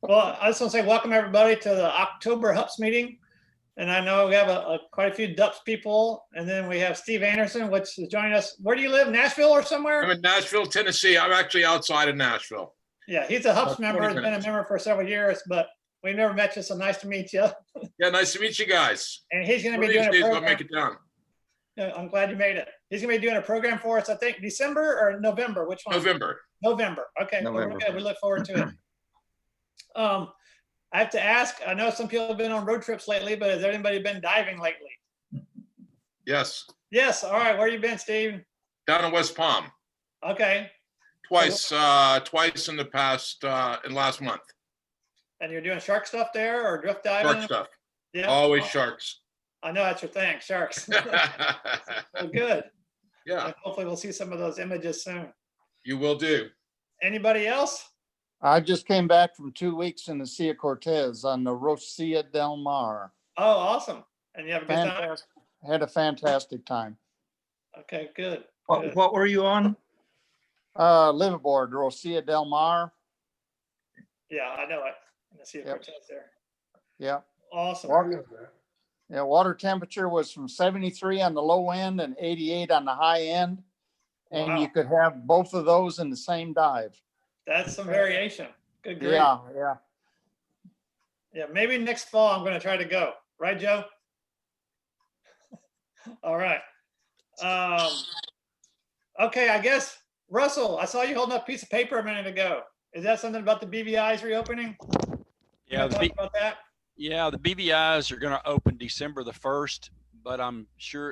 Well, I just want to say welcome everybody to the October HUPS meeting. And I know we have quite a few DUPS people. And then we have Steve Anderson, which is joining us. Where do you live? Nashville or somewhere? I'm in Nashville, Tennessee. I'm actually outside of Nashville. Yeah, he's a HUPS member, has been a member for several years, but we never met you, so nice to meet you. Yeah, nice to meet you guys. And he's going to be doing a program. I'll make it down. Yeah, I'm glad you made it. He's going to be doing a program for us, I think, December or November? Which one? November. November. Okay, November. Well, we're good. We look forward to it. I have to ask, I know some people have been on road trips lately, but has anybody been diving lately? Yes. Yes. All right. Where you been, Steve? Down in West Palm. Okay. Twice in the past, in last month. And you're doing shark stuff there or drift diving? Shark stuff. Yeah. Always sharks. I know that's your thing, sharks. Well, good. Yeah. And hopefully we'll see some of those images soon. You will do. Anybody else? I just came back from 2 weeks in the Sea of Cortez on the Rocia del Mar. Oh, awesome. And you have a good time? Had a fantastic time. Okay, good. What were you on? Liveaboard, Rocia del Mar. Yeah, I know it. In the Sea of Cortez there. Yeah. Awesome. Water temperature was from 73 on the low end and 88 on the high end. And Wow. you could have both of those in the same dive. That's some variation. Good grief. Yeah. Yeah, maybe next fall I'm going to try to go. Right, Joe? All right. Okay, I guess, Russell, I saw you holding up a piece of paper a minute ago. Is that something about the BVI's reopening? Yeah, talk about that? Yeah, the BVI's are going to open December the 1st, but I'm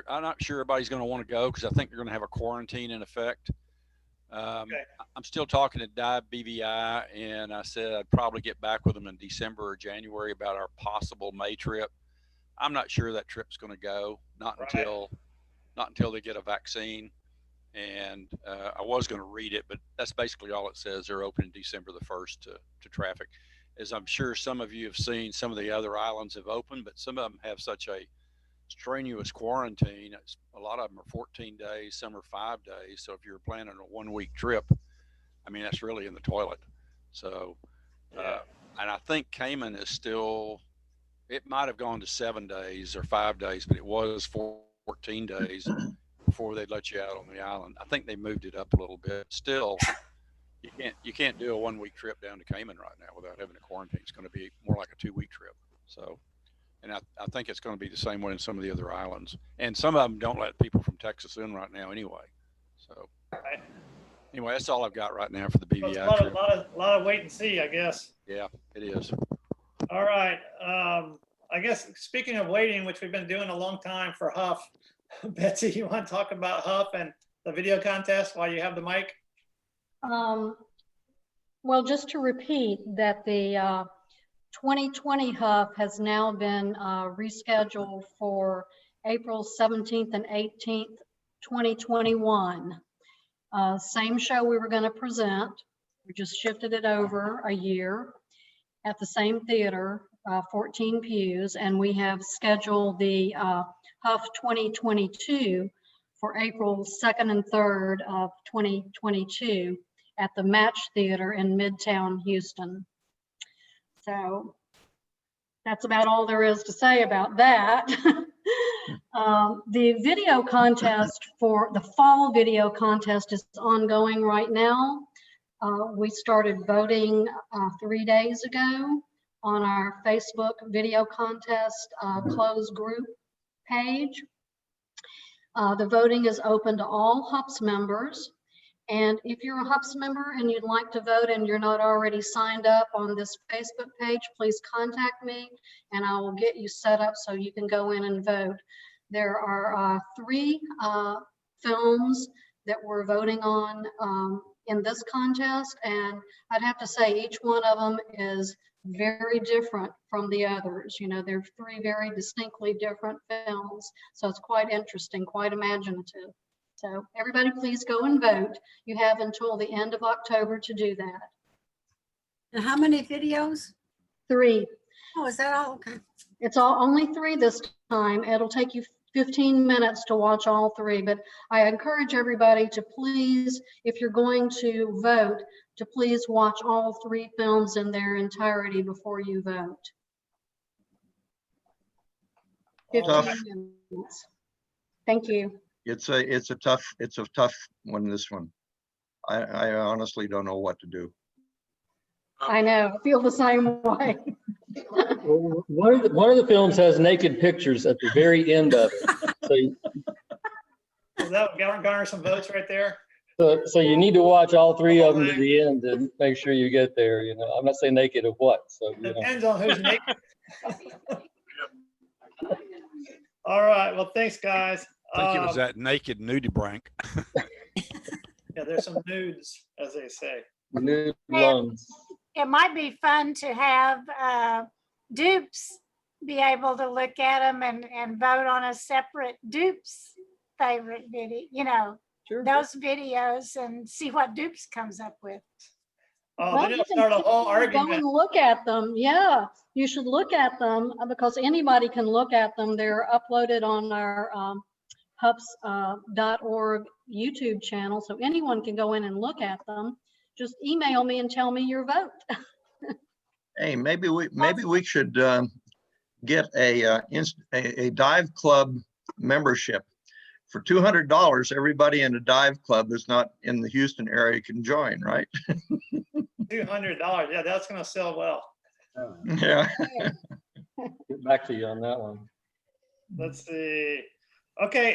not sure everybody's going to want to go because I think they're going to have a quarantine in effect. Okay. I'm still talking to Dive BVI, and I said I'd probably get back with them in December or January about our possible May trip. I'm not sure that trip's going to go, not until they get a vaccine. And I was going to read it, but that's basically all it says. They're opening December the 1st to traffic. As I'm sure some of you have seen, some of the other islands have opened, but some of them have such a strenuous quarantine. A lot of them are 14 days, some are 5 days. So if you're planning a 1 week trip, I mean, that's really in the toilet. So, and I think Cayman is still, it might have gone to 7 days or 5 days, but it was 14 days before they'd let you out on the island. I think they moved it up a little bit. Still, you can't do a 1 week trip down to Cayman right now without having a quarantine. It's going to be more like a 2 week trip. So, and I think it's going to be the same way in some of the other islands. And some of them don't let people from Texas in right now anyway. So anyway, that's all I've got right now for the BVI trip. A lot of wait and see, I guess. Yeah, it is. All right. I guess speaking of waiting, which we've been doing a long time for HUF, Betsy, you want to talk about HUF and the video contest while you have the mic? Well, just to repeat that the 2020 HUF has now been rescheduled for April 17th and 18th, 2021. Same show we were going to present. We just shifted it over a year at the same theater, 14 pews, and we have scheduled the HUF 2022 for April 2nd and 3rd of 2022 at the Match Theater in Midtown Houston. So that's about all there is to say about that. The video contest for the fall video contest is ongoing right now. We started voting 3 days ago on our Facebook video contest closed group page. The voting is open to all HUPS members. And if you're a HUPS member and you'd like to vote and you're not already signed up on this Facebook page, please contact me and I will get you set up so you can go in and vote. There are 3 films that we're voting on in this contest, and I'd have to say each one of them is very different from the others. You know, they're 3 very distinctly different films, so it's quite interesting, quite imaginative. So everybody please go and vote. You have until the end of October to do that. And how many videos? 3. Oh, is that all? Okay. It's only 3 this time. It'll take you 15 minutes to watch all three, but I encourage everybody to please, if you're going to vote, to please watch all three films in their entirety before you vote. 15 minutes. Thank you. It's a tough one, this one. I honestly don't know what to do. I know, I feel the same way. Well, one of the films has naked pictures at the very end of it. So that would garner some votes right there. So you need to watch all three of them to the end and make sure you get there. You know, I'm not saying naked of what. So you know. Depends on who's naked. All right, well, thanks, guys. I think it was that naked nudie brank. Yeah, there's some nudes, as they say. Nude lungs. It might be fun to have dupes be able to look at them and vote on a separate dupes favorite video, you know, Sure. those videos, and see what dupes comes up with. Oh, Well, then you it'll can start a whole go argument. and look at them. Yeah, you should look at them because anybody can look at them. They're uploaded on our HUPS.org YouTube channel, so anyone can go in and look at them. Just email me and tell me your vote. Hey, maybe we should get a dive club membership for $200. Everybody in a dive club that's not in the Houston area can join, right? $200. Yeah, that's gonna sell well. Yeah. Get back to you on that one. Let's see. Okay,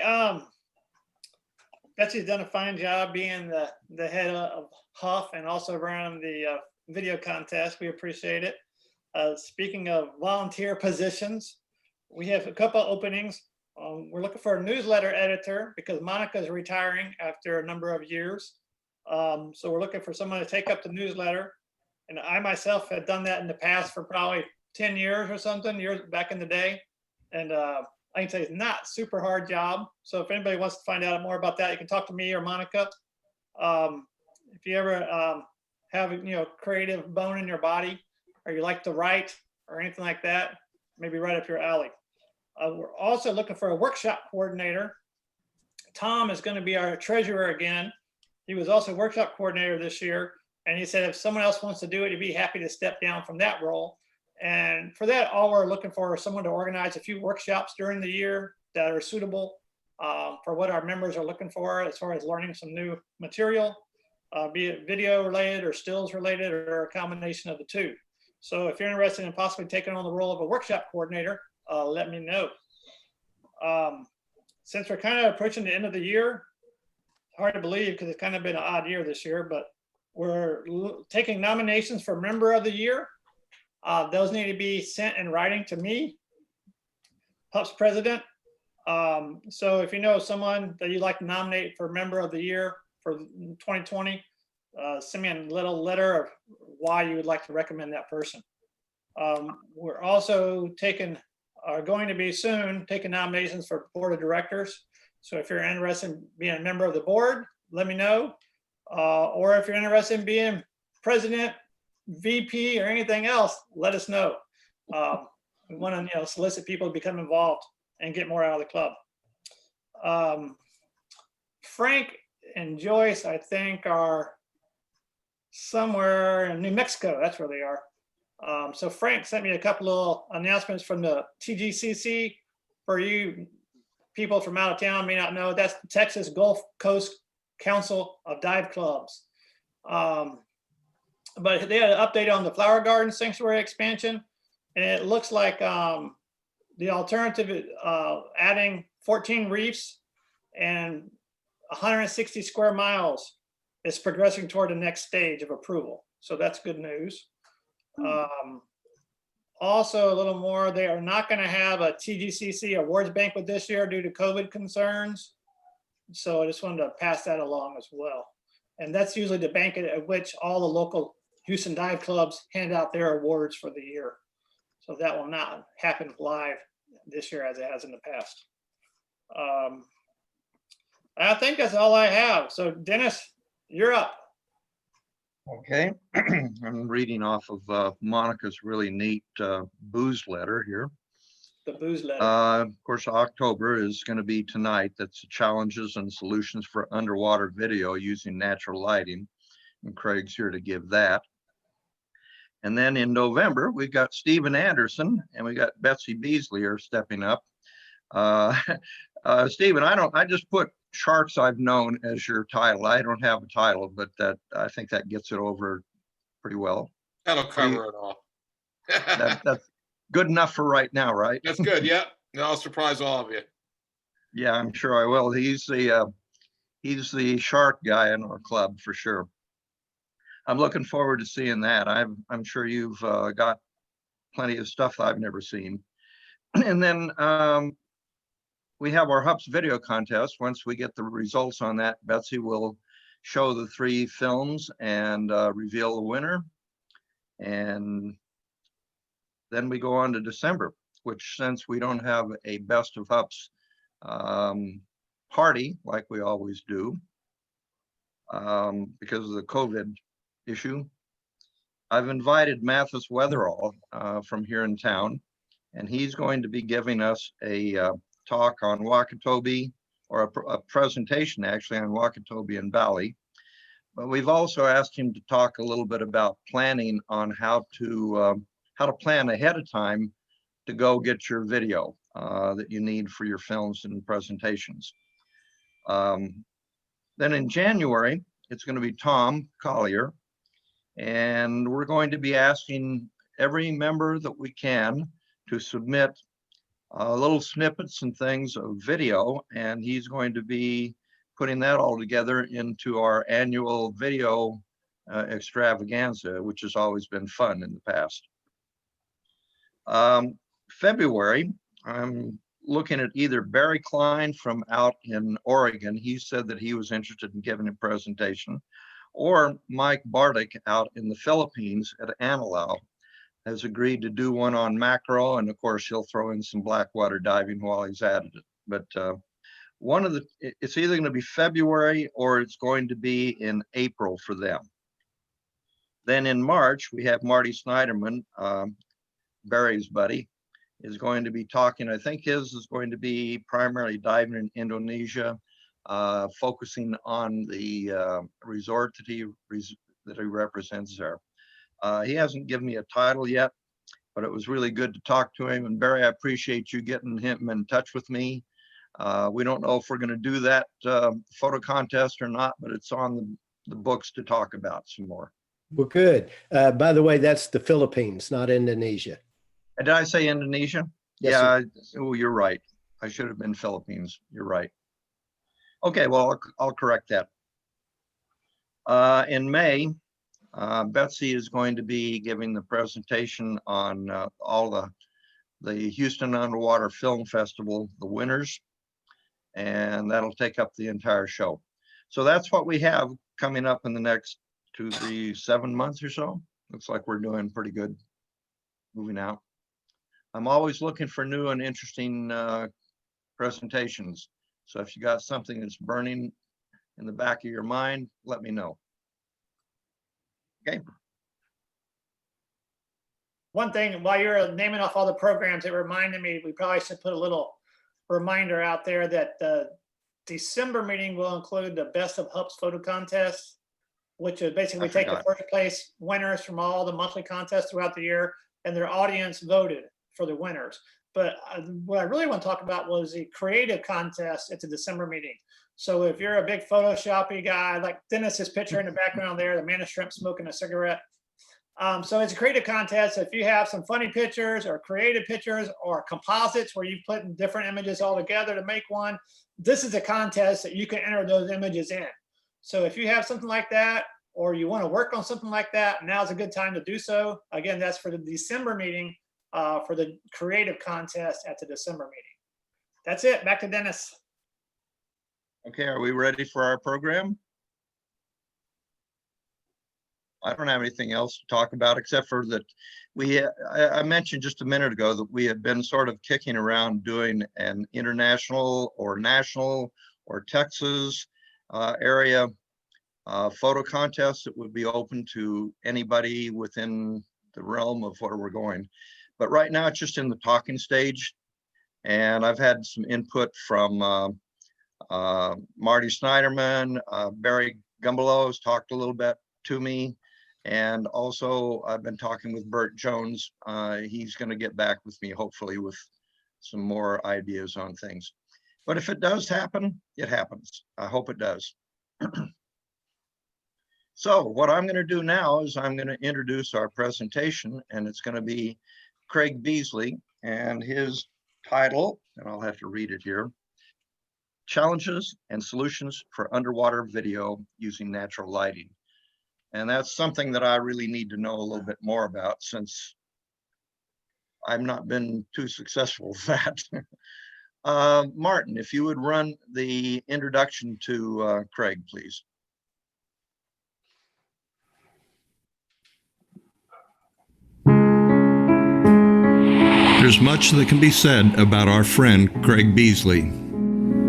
Betsy's done a fine job being the head of HUF and also running the video contest. We appreciate it. Speaking of volunteer positions, we have a couple openings. We're looking for a newsletter editor because Monica's retiring after a number of years. So we're looking for someone to take up the newsletter. And I myself had done that in the past for probably 10 years or something, years back in the day. And I can say it's not super hard job. So if anybody wants to find out more about that, you can talk to me or Monica. If you ever have creative bone in your body, or you like to write or anything like that, maybe right up your alley. We're also looking for a workshop coordinator. Tom is going to be our treasurer again. He was also workshop coordinator this year. And he said if someone else wants to do it, he'd be happy to step down from that role. And for that, all we're looking for is someone to organize a few workshops during the year that are suitable for what our members are looking for as far as learning some new material, be it video related or stills related or a combination of the two. So if you're interested in possibly taking on the role of a workshop coordinator, let me know. Since we're kind of approaching the end of the year, hard to believe because it's kind of been an odd year this year, but we're taking nominations for member of the year. Those need to be sent in writing to me, HUPS president. So if you know someone that you'd like to nominate for member of the year for 2020, send me a little letter of why you would like to recommend that person. We're also are going to be soon taking nominations for board of directors. So if you're interested in being a member of the board, let me know. Or if you're interested in being president, VP, or anything else, let us know. We want to solicit people to become involved and get more out of the club. Frank and Joyce, I think, are somewhere in New Mexico. That's where they are. So Frank sent me a couple of announcements from the TGCC. For you people from out of town may not know, that's the Texas Gulf Coast Council of Dive Clubs. But they had an update on the Flower Garden Sanctuary expansion. And it looks like the alternative adding 14 reefs and 160 square miles is progressing toward the next stage of approval. So that's good news. Also, a little more, they are not going to have a TGCC awards banquet this year due to COVID concerns. So I just wanted to pass that along as well. And that's usually the banquet at which all the local Houston dive clubs hand out their awards for the year. So that will not happen live this year as it has in the past. I think that's all I have. So Dennis, you're up. Okay, I'm reading off of Monica's really neat booze letter here. The booze letter. Of course, October is going to be tonight. That's challenges and solutions for underwater video using natural lighting. And Craig's here to give that. And then in November, we've got Stephen Anderson and we got Betsy Beasley are stepping up. Stephen, I just put Sharks I've Known as your title. I don't have a title, but I think that gets it over pretty well. That'll cover it all. That's good enough for right now, right? That's good. Yeah. I'll surprise all of you. Yeah, I'm sure I will. He's the shark guy in our club for sure. I'm looking forward to seeing that. I'm sure you've got plenty of stuff I've never seen. And then we have our HUPS video contest. Once we get the results on that, Betsy will show the 3 films and reveal the winner. And then we go on to December, which since we don't have a best of HUPS party like we always do because of the COVID issue, I've invited Mathis Weatherall from here in town, and he's going to be giving us a talk on Wakatobi, or a presentation actually on Wakatobi and Valley. But we've also asked him to talk a little bit about planning on how to plan ahead of time to go get your video that you need for your films and presentations. Then in January, it's going to be Tom Collier, and we're going to be asking every member that we can to submit little snippets and things of video, and he's going to be putting that all together into our annual video extravaganza, which has always been fun in the past. February, I'm looking at either Barry Klein from out in Oregon. He said that he was interested in giving a presentation, or Mike Bartik out in the Philippines at Anilao has agreed to do one on mackerel, and of course he'll throw in some blackwater diving while he's at it. But it's either going to be February or it's going to be in April for them. Then in March, we have Marty Snyderman, Barry's buddy, is going to be talking. I think his is going to be primarily diving in Indonesia, focusing on the resort that he represents there. He hasn't given me a title yet, but it was really good to talk to him. And Barry, I appreciate you getting him in touch with me. We don't know if we're going to do that photo contest or not, but it's on the books to talk about some more. Well, good. By the way, that's the Philippines, not Indonesia. Did I say Indonesia? Yes, Yeah. Oh, you're right. I should have been Philippines. You're right. Okay, well, I'll correct that. In May, Betsy is going to be giving the presentation on all the Houston Underwater Film Festival, the winners, and that'll take up the entire show. So that's what we have coming up in the next 2, 3, 7 months or so. Looks like we're doing pretty good moving out. I'm always looking for new and interesting presentations. So if you got something that's burning in the back of your mind, let me know. Okay. One thing, while you're naming off all the programs, it reminded me, we probably should put a little reminder out there that the December meeting will include the Best of HUPS photo contest, which is basically we take the first place winners from all the monthly contests throughout the year, and their audience voted for the winners. But what I really want to talk about was the creative contest at the December meeting. So if you're a big Photoshoppy guy, like Dennis's picture in the background there, the man of shrimp smoking a cigarette. So it's a creative contest. If you have some funny pictures or creative pictures or composites where you put different images all together to make one, this is a contest that you can enter those images in. So if you have something like that, or you want to work on something like that, now's a good time to do so. Again, that's for the December meeting, for the creative contest at the December meeting. That's it. Back to Dennis. Okay, are we ready for our program? I don't have anything else to talk about except for that I mentioned just a minute ago that we have been sort of kicking around doing an international or national or Texas area photo contest that would be open to anybody within the realm of where we're going. But right now it's just in the talking stage. And I've had some input from Marty Snyderman, Barry Gumbalow's talked a little bit to me. And also I've been talking with Bert Jones. He's going to get back with me, hopefully, with some more ideas on things. But if it does happen, it happens. I hope it does. So what I'm going to do now is I'm going to introduce our presentation, and it's going to be Craig Beasley, and his title, and I'll have to read it here, Challenges and Solutions for Underwater Video Using Natural Lighting. And that's something that I really need to know a little bit more about, since I've not been too successful with that. Martin, if you would run the introduction to Craig, please. There's much that can be said about our friend Craig Beasley.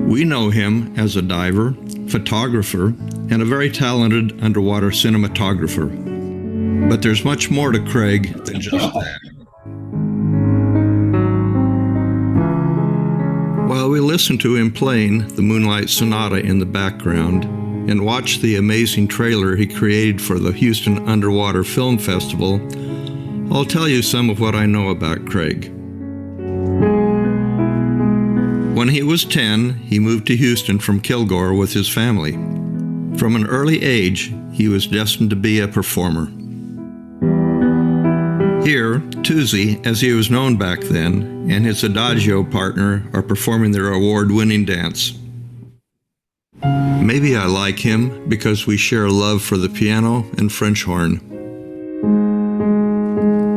We know him as a diver, photographer, and a very talented underwater cinematographer. But there's much more to Craig than just that. While we listen to him playing the Moonlight Sonata in the background and watch the amazing trailer he created for the Houston Underwater Film Festival, I'll tell you some of what I know about Craig. When he was 10, he moved to Houston from Kilgore with his family. From an early age, he was destined to be a performer. Here, Tuzi, as he was known back then, and his Adagio partner are performing their award-winning dance. Maybe I like him because we share a love for the piano and French horn.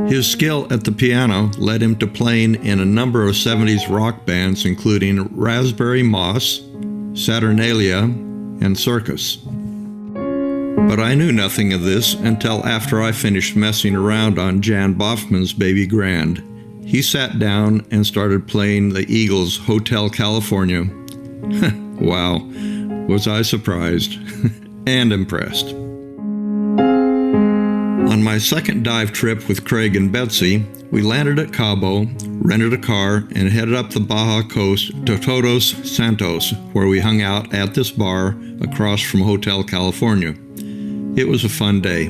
His skill at the piano led him to playing in a number of 70s rock bands, including Raspberry Moss, Saturnalia, and Circus. But I knew nothing of this until after I finished messing around on Jan Bofman's Baby Grand. He sat down and started playing the Eagles' Hotel California. Wow, was I surprised and impressed. On my second dive trip with Craig and Betsy, we landed at Cabo, rented a car, and headed up the Baja coast to Todos Santos, where we hung out at this bar across from Hotel California. It was a fun day.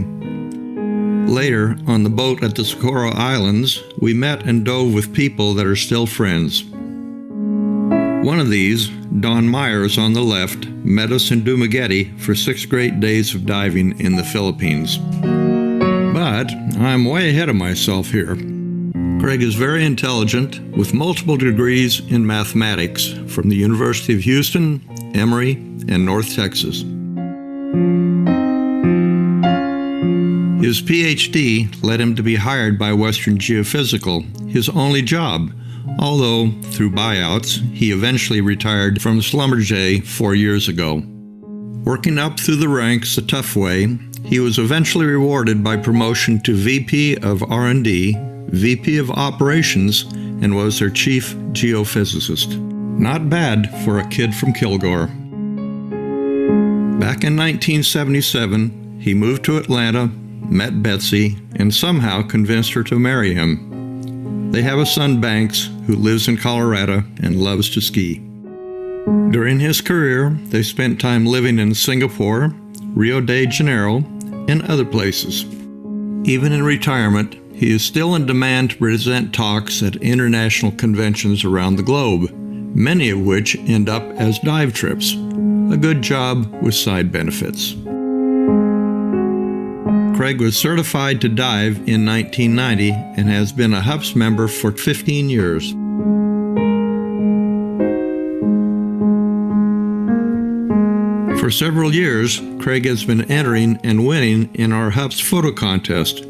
Later, on the boat at the Socorro Islands, we met and dove with people that are still friends. One of these, Don Myers on the left, met us in Dumaguete for 6 great days of diving in the Philippines. But I'm way ahead of myself here. Craig is very intelligent, with multiple degrees in mathematics from the University of Houston, Emory, and North Texas. His PhD led him to be hired by Western Geophysical, his only job, although through buyouts, he eventually retired from Schlumberger 4 years ago. Working up through the ranks a tough way, he was eventually rewarded by promotion to VP of R&D, VP of Operations, and was their chief geophysicist. Not bad for a kid from Kilgore. Back in 1977, he moved to Atlanta, met Betsy, and somehow convinced her to marry him. They have a son, Banks, who lives in Colorado and loves to ski. During his career, they spent time living in Singapore, Rio de Janeiro, and other places. Even in retirement, he is still in demand to present talks at international conventions around the globe, many of which end up as dive trips. A good job with side benefits. Craig was certified to dive in 1990 and has been a HUPS member for 15 years. For several years, Craig has been entering and winning in our HUPS photo contest.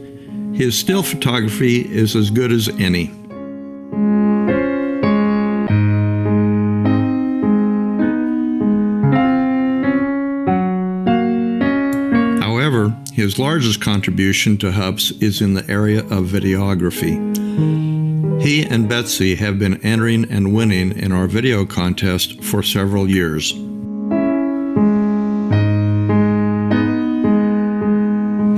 His still photography is as good as any. However, his largest contribution to HUPS is in the area of videography. He and Betsy have been entering and winning in our video contest for several years.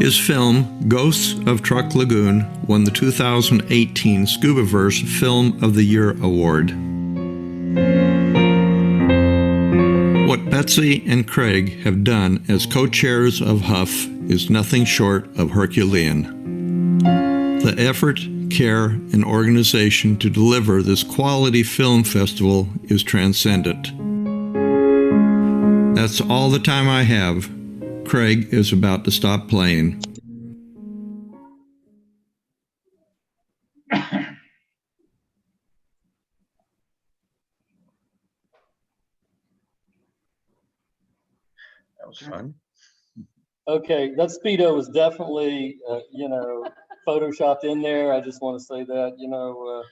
His film, Ghosts of Truck Lagoon, won the 2018 Scubaverse Film of the Year Award. Betsy and Craig have done as co-chairs of HUF is nothing short of Herculean. The effort, care, and organization to deliver this quality film festival is transcendent. That's all the time I have. Craig is about to stop playing. That was fun. Okay, that Speedo was definitely, photoshopped in there. I just want to say that,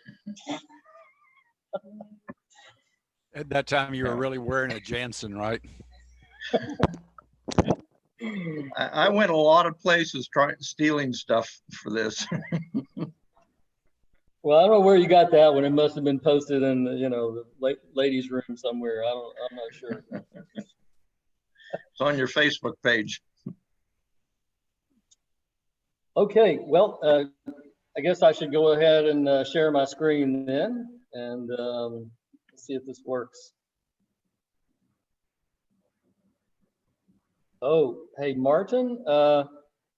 At that time, you were really wearing a Jansen, right? I went a lot of places stealing stuff for this. Well, I don't know where you got that one. It must have been posted in the ladies' room somewhere. I'm not sure. It's on your Facebook page. Okay, well, I guess I should go ahead and share my screen then, and let's see if this works. Oh, hey, Martin,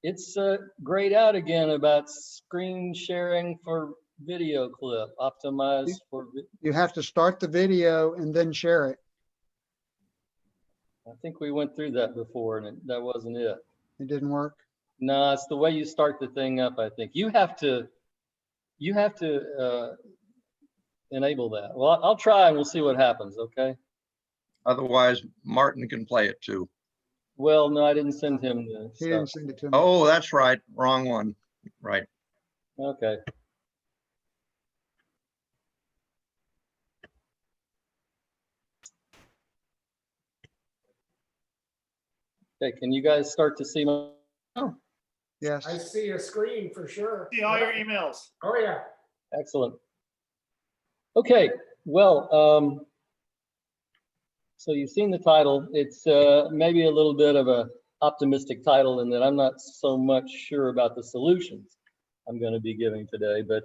it's grayed out again about screen sharing for video clip, optimized for. You have to start the video and then share it. I think we went through that before, and that wasn't it. It didn't work. No, it's the way you start the thing up. I think you have to enable that. Well, I'll try and we'll see what happens. Okay. Otherwise, Martin can play it too. Well, no, I didn't send him the He stuff. didn't send it to me. Oh, that's right. Wrong one. Right. Okay. Okay, can you guys start to see my? Oh, Yes. I see your screen for sure. See all your emails. Oh, yeah. excellent. Okay, well, so you've seen the title. It's maybe a little bit of a optimistic title in that I'm not so much sure about the solutions I'm going to be giving today, but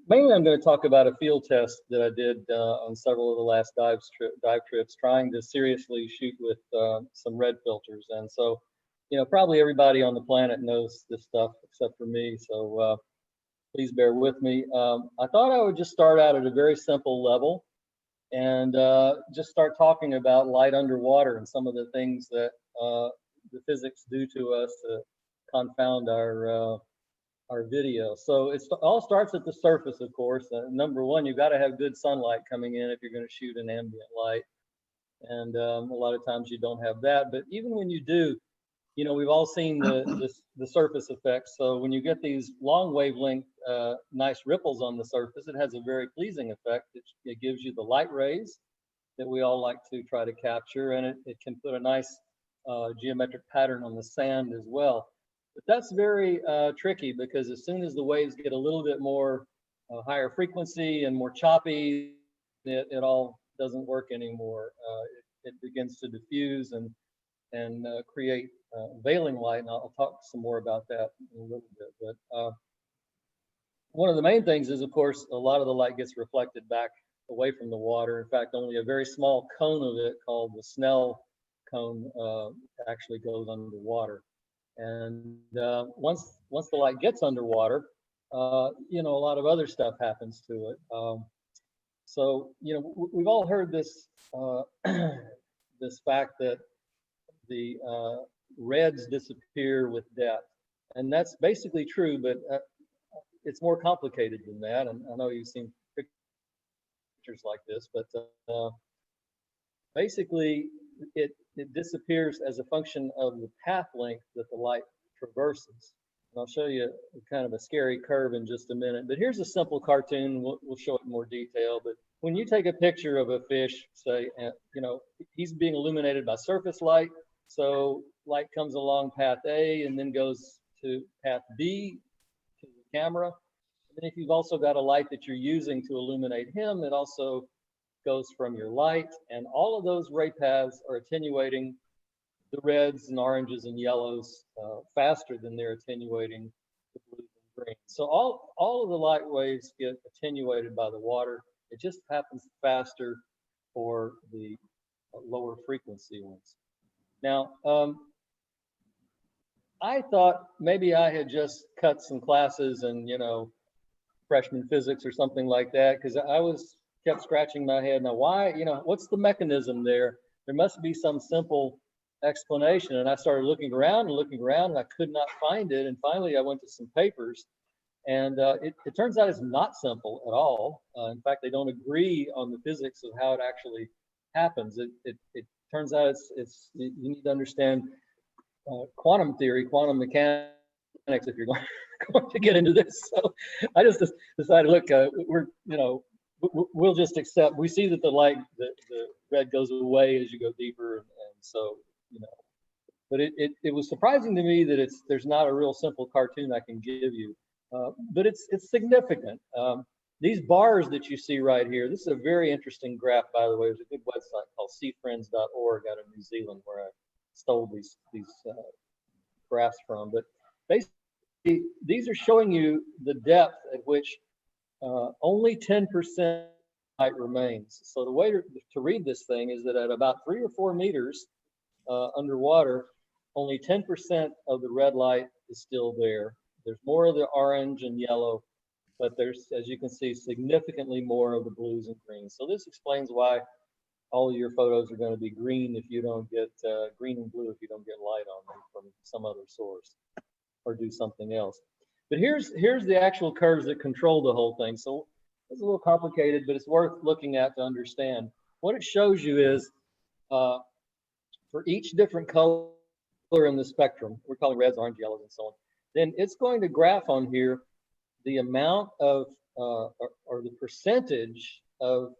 mainly I'm going to talk about a field test that I did on several of the last dive trips, trying to seriously shoot with some red filters. And so, probably everybody on the planet knows this stuff except for me. So please bear with me. I thought I would just start out at a very simple level and just start talking about light underwater and some of the things that the physics do to us to confound our video. So it all starts at the surface, of course. Number one, you've got to have good sunlight coming in if you're going to shoot an ambient light. And a lot of times you don't have that. But even when you do, we've all seen the surface effects. So when you get these long wavelength, nice ripples on the surface, it has a very pleasing effect. It gives you the light rays that we all like to try to capture. And it can put a nice geometric pattern on the sand as well. But that's very tricky because as soon as the waves get a little bit more higher frequency and more choppy, it all doesn't work anymore. It begins to diffuse and create veiling light, and I'll talk some more about that in a little bit. But one of the main things is, of course, a lot of the light gets reflected back away from the water. In fact, only a very small cone of it, called the Snell cone, actually goes underwater. And once the light gets underwater, a lot of other stuff happens to it. So we've all heard this this fact that the reds disappear with depth, and that's basically true. But it's more complicated than that. And I know you've seen pictures like this, but basically it disappears as a function of the path length that the light traverses. And I'll show you kind of a scary curve in just a minute, but here's a simple cartoon. We'll show it in more detail. But when you take a picture of a fish, say, he's being illuminated by surface light. So light comes along path A and then goes to path B to the camera. And then if you've also got a light that you're using to illuminate him, it also goes from your light, and all of those ray paths are attenuating the reds and oranges and yellows faster than they're attenuating the blues and greens. So all of the light waves get attenuated by the water. It just happens faster for the lower frequency ones. Now, I thought maybe I had just cut some classes and, you know, freshman physics or something like that, because I was kept scratching my head. Now, why, you know, what's the mechanism there? There must be some simple explanation. And I started looking around and I could not find it. And finally, I went to some papers, and it turns out it's not simple at all. In fact, they don't agree on the physics of how it actually happens. It turns out you need to understand quantum theory, quantum mechanics, if you're going to get into this. So I just decided, look, we'll just accept. We see that the light, the red goes away as you go deeper, and so, you know. But it was surprising to me that there's not a real simple cartoon I can give you, but it's significant. These bars that you see right here, this is a very interesting graph, by the way. There's a good website called seafriends.org out of New Zealand where I stole these graphs from. But basically, these are showing you the depth at which only 10% light remains. So the way to read this thing is that at about 3 or 4 meters underwater, only 10% of the red light is still there. There's more of the orange and yellow, but there's, as you can see, significantly more of the blues and greens. So this explains why all of your photos are going to be green if you don't get green and blue if you don't get light on them from some other source or do something else. But here's the actual curves that control the whole thing. So it's a little complicated, but it's worth looking at to understand. What it shows you is for each different color in the spectrum, we're calling reds, orange, yellows, and so on, then it's going to graph on here the amount of or the percentage of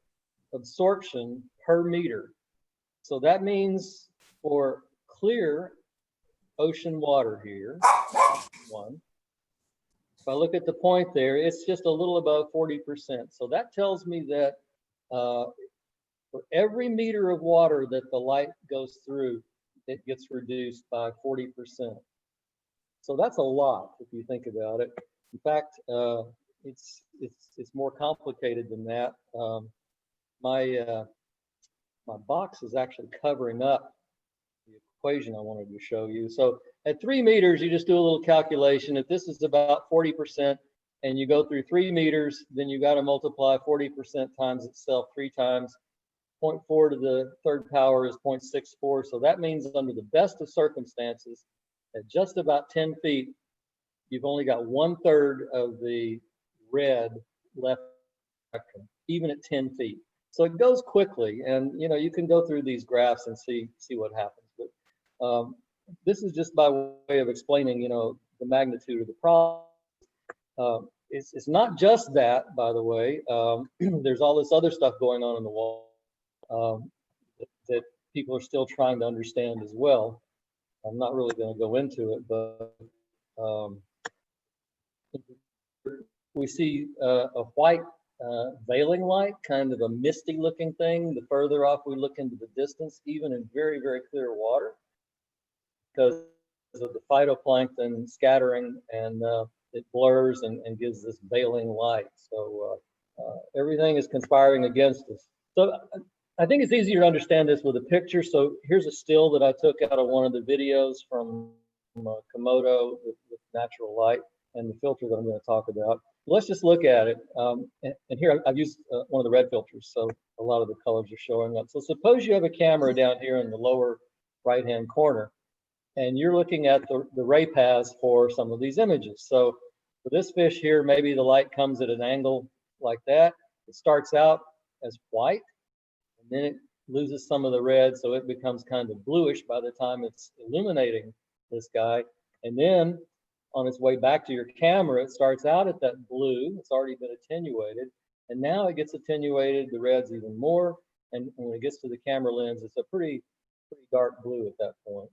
absorption per meter. So that means for clear ocean water here, one. If I look at the point there, it's just a little above 40%. So that tells me that for every meter of water that the light goes through, it gets reduced by 40%. So that's a lot if you think about it. In fact, it's more complicated than that. My box is actually covering up the equation I wanted to show you. So at 3 meters, you just do a little calculation. If this is about 40% and you go through 3 meters, then you got to multiply 40% times itself 3 times. 0.4 to the third power is 0.64. So that means under the best of circumstances, at just about 10 feet, you've only got 1/3 of the red left spectrum, even at 10 feet. So it goes quickly, and you know, you can go through these graphs and see what happens. But this is just by way of explaining, you know, the magnitude of the problem. It's not just that, by the way. There's all this other stuff going on in the wall that people are still trying to understand as well. I'm not really going to go into it, but we see a white veiling light, kind of a misty looking thing. The further off we look into the distance, even in very, very clear water, because of the phytoplankton scattering, and it blurs and gives this veiling light. So everything is conspiring against us. So I think it's easier to understand this with a picture. So here's a still that I took out of one of the videos from Komodo with natural light and the filter that I'm going to talk about. Let's just look at it. And here I've used one of the red filters, so a lot of the colors are showing up. So suppose you have a camera down here in the lower right-hand corner, and you're looking at the ray paths for some of these images. So for this fish here, maybe the light comes at an angle like that. It starts out as white, and then it loses some of the red, so it becomes kind of bluish by the time it's illuminating this guy. And then on its way back to your camera, it starts out at that blue. It's already been attenuated, and now it gets attenuated, the red's even more, and when it gets to the camera lens, it's a pretty dark blue at that point.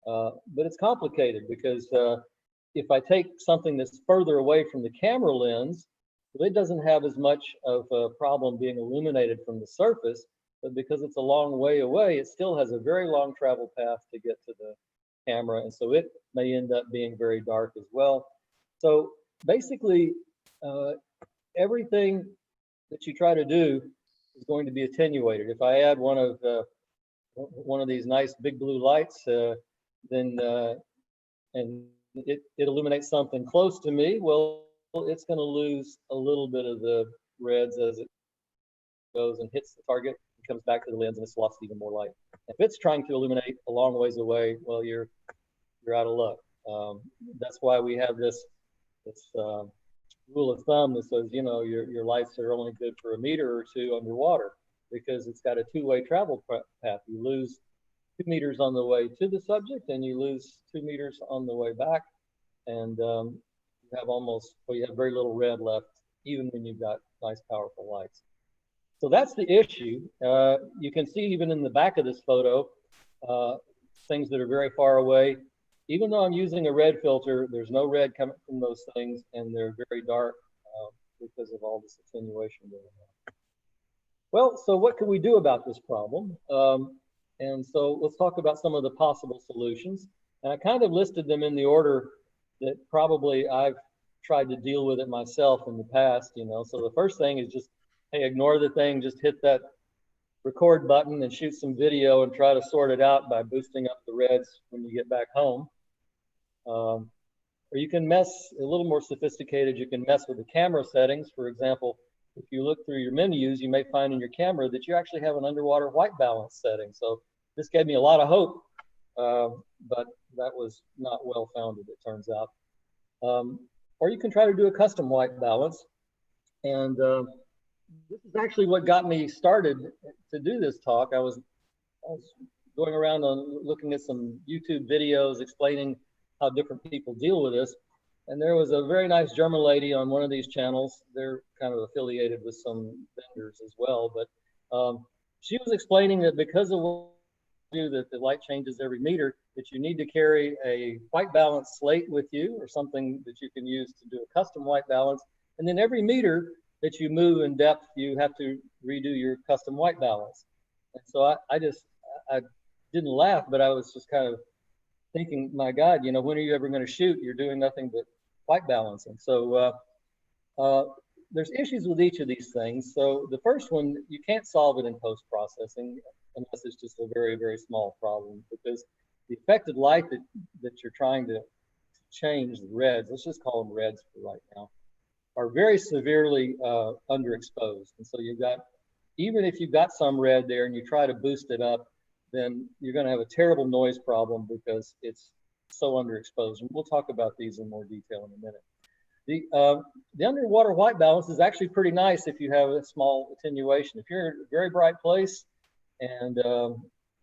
But it's complicated because if I take something that's further away from the camera lens, it doesn't have as much of a problem being illuminated from the surface, but because it's a long way away, it still has a very long travel path to get to the camera, and so it may end up being very dark as well. So basically, everything that you try to do is going to be attenuated. If I add one of one of these nice big blue lights, then and it illuminates something close to me, well, it's going to lose a little bit of the reds as it goes and hits the target and comes back to the lens, and it's lost even more light. If it's trying to illuminate a long ways away, well, you're out of luck. That's why we have this rule of thumb that says, you know, your lights are only good for a meter or two underwater, because it's got a two-way travel path. You lose 2 meters on the way to the subject, and you lose 2 meters on the way back, and you have very little red left, even when you've got nice, powerful lights. So that's the issue. You can see even in the back of this photo, things that are very far away. Even though I'm using a red filter, there's no red coming from those things, and they're very dark because of all this attenuation going on. Well, so what can we do about this problem? And so let's talk about some of the possible solutions. And I kind of listed them in the order that probably I've tried to deal with it myself in the past, you know. So the first thing is just, hey, ignore the thing, just hit that record button and shoot some video and try to sort it out by boosting up the reds when you get back home. Or you can mess a little more sophisticated. You can mess with the camera settings. For example, if you look through your menus, you may find in your camera that you actually have an underwater white balance setting. So this gave me a lot of hope, but that was not well founded, it turns out. Or you can try to do a custom white balance. And this is actually what got me started to do this talk. I was going around looking at some YouTube videos explaining how different people deal with this. And there was a very nice German lady on one of these channels. They're kind of affiliated with some vendors as well. But she was explaining that because of what you do, that the light changes every meter, that you need to carry a white balance slate with you, or something that you can use to do a custom white balance. And then every meter that you move in depth, you have to redo your custom white balance. And so I didn't laugh, but I was just kind of thinking, my God, you know, when are you ever going to shoot? You're doing nothing but white balancing. So there's issues with each of these things. So the first one, you can't solve it in post-processing unless it's just a very, very small problem, because the affected light that you're trying to change, the reds, let's just call them reds for right now, are very severely underexposed. And so you've got, even if you've got some red there and you try to boost it up, then you're going to have a terrible noise problem because it's so underexposed. And we'll talk about these in more detail in a minute. The underwater white balance is actually pretty nice if you have a small attenuation. If you're in a very bright place and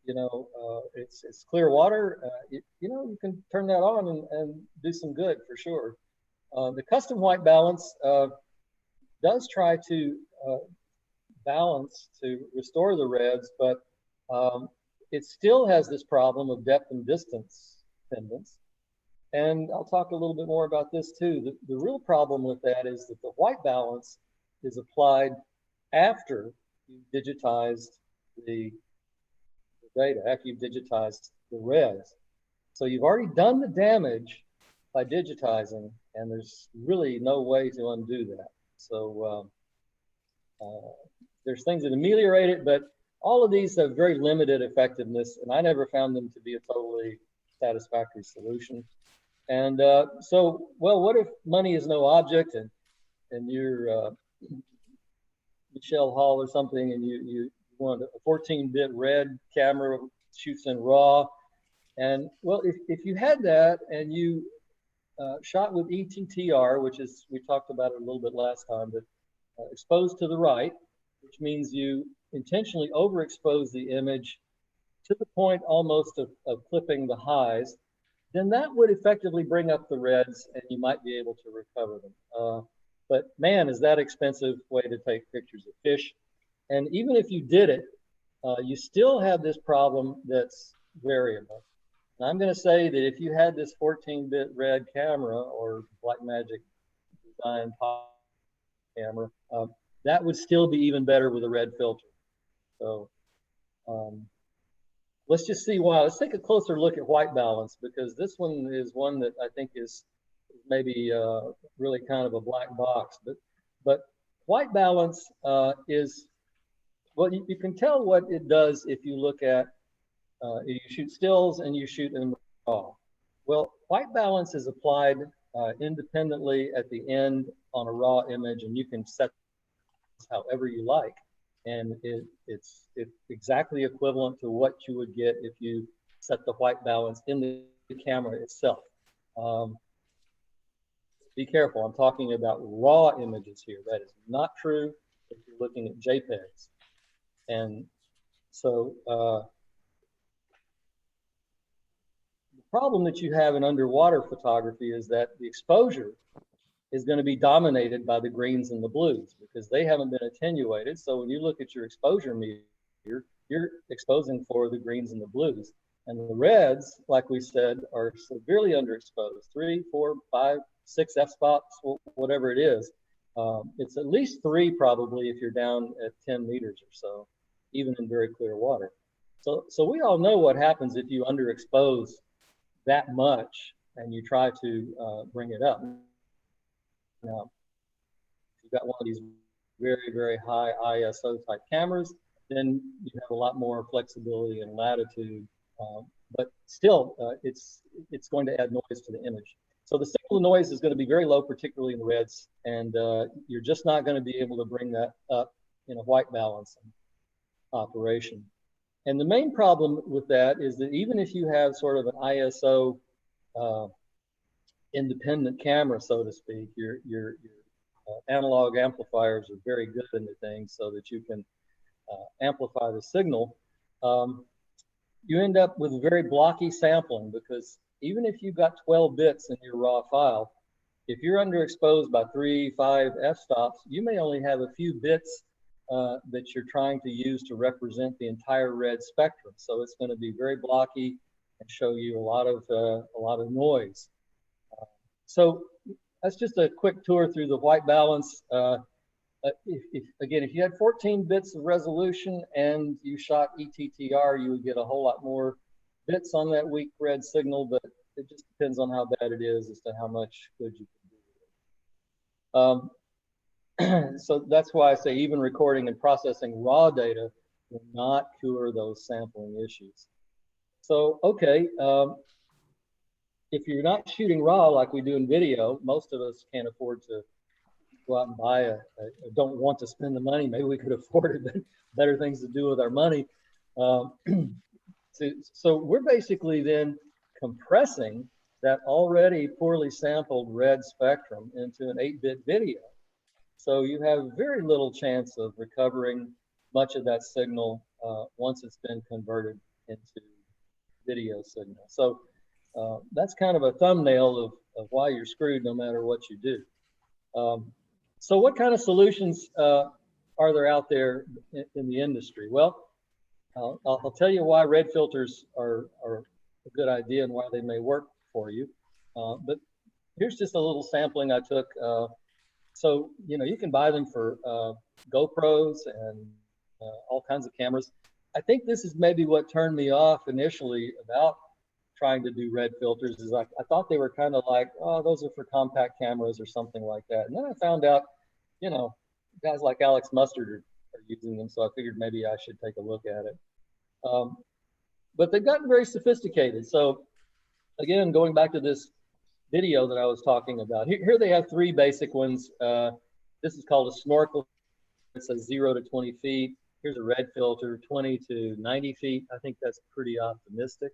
you know, it's clear water, you know, you can turn that on and do some good for sure. The custom white balance does try to balance to restore the reds, but it still has this problem of depth and distance dependence. And I'll talk a little bit more about this too. The real problem with that is that the white balance is applied after you've digitized the data, after you've digitized the reds. So you've already done the damage by digitizing, and there's really no way to undo that. So there's things that ameliorate it, but all of these have very limited effectiveness, and I never found them to be a totally satisfactory solution. And so, well, what if money is no object, and you're Michelle Hall or something, and you want a 14-bit red camera, shoots in RAW, and well, if you had that and you shot with ETTR, which is, we talked about it a little bit last time, but exposed to the right, which means you intentionally overexpose the image to the point almost of clipping the highs, then that would effectively bring up the reds and you might be able to recover them. But man, is that expensive way to take pictures of fish. And even if you did it, you still have this problem that's variable. And I'm going to say that if you had this 14-bit red camera or Blackmagic design camera, that would still be even better with a red filter. So let's just see why. Let's take a closer look at white balance, because this one is one that I think is maybe really kind of a black box. But white balance is, well, you can tell what it does if you look at You shoot stills and you shoot in raw. Well, white balance is applied independently at the end on a raw image, and you can set however you like. And it's exactly equivalent to what you would get if you set the white balance in the camera itself. Be careful, I'm talking about raw images here. That is not true if you're looking at JPEGs. And so the problem that you have in underwater photography is that the exposure is going to be dominated by the greens and the blues because they haven't been attenuated. So when you look at your exposure meter, you're exposing for the greens and the blues. And the reds, like we said, are severely underexposed, 3, 4, 5, 6 f-stops, whatever it is. It's at least 3 probably if you're down at 10 meters or so, even in very clear water. So we all know what happens if you underexpose that much and you try to bring it up. Now, if you've got one of these very, very high ISO type cameras, then you have a lot more flexibility and latitude, but still it's going to add noise to the image. So the signal to noise is going to be very low, particularly in the reds, and you're just not going to be able to bring that up in a white balance operation. And the main problem with that is that even if you have sort of an ISO independent camera, so to speak, your analog amplifiers are very good into things so that you can amplify the signal. You end up with very blocky sampling because even if you've got 12 bits in your raw file, if you're underexposed by 3, 5 f-stops, you may only have a few bits that you're trying to use to represent the entire red spectrum. So it's going to be very blocky and show you a lot of noise. So that's just a quick tour through the white balance. Again, if you had 14 bits of resolution and you shot ETTR, you would get a whole lot more bits on that weak red signal, but it just depends on how bad it is as to how much good you can do. So that's why I say even recording and processing raw data will not cure those sampling issues. So, okay, if you're not shooting raw like we do in video, most of us can't afford to go out and buy don't want to spend the money. Maybe we could afford it, but better things to do with our money. So we're basically then compressing that already poorly sampled red spectrum into an 8-bit video. So you have very little chance of recovering much of that signal once it's been converted into video signal. So that's kind of a thumbnail of why you're screwed no matter what you do. So what kind of solutions are there out there in the industry? Well, I'll tell you why red filters are a good idea and why they may work for you. But here's just a little sampling I took. So, you know, you can buy them for GoPros and all kinds of cameras. I think this is maybe what turned me off initially about trying to do red filters is I thought they were kind of like, oh, those are for compact cameras or something like that. And then I found out, you know, guys like Alex Mustard are using them. So I figured maybe I should take a look at it. But they've gotten very sophisticated. So again, going back to this video that I was talking about, here they have 3 basic ones. This is called a snorkel. It says 0 to 20 feet. Here's a red filter, 20 to 90 feet. I think that's pretty optimistic.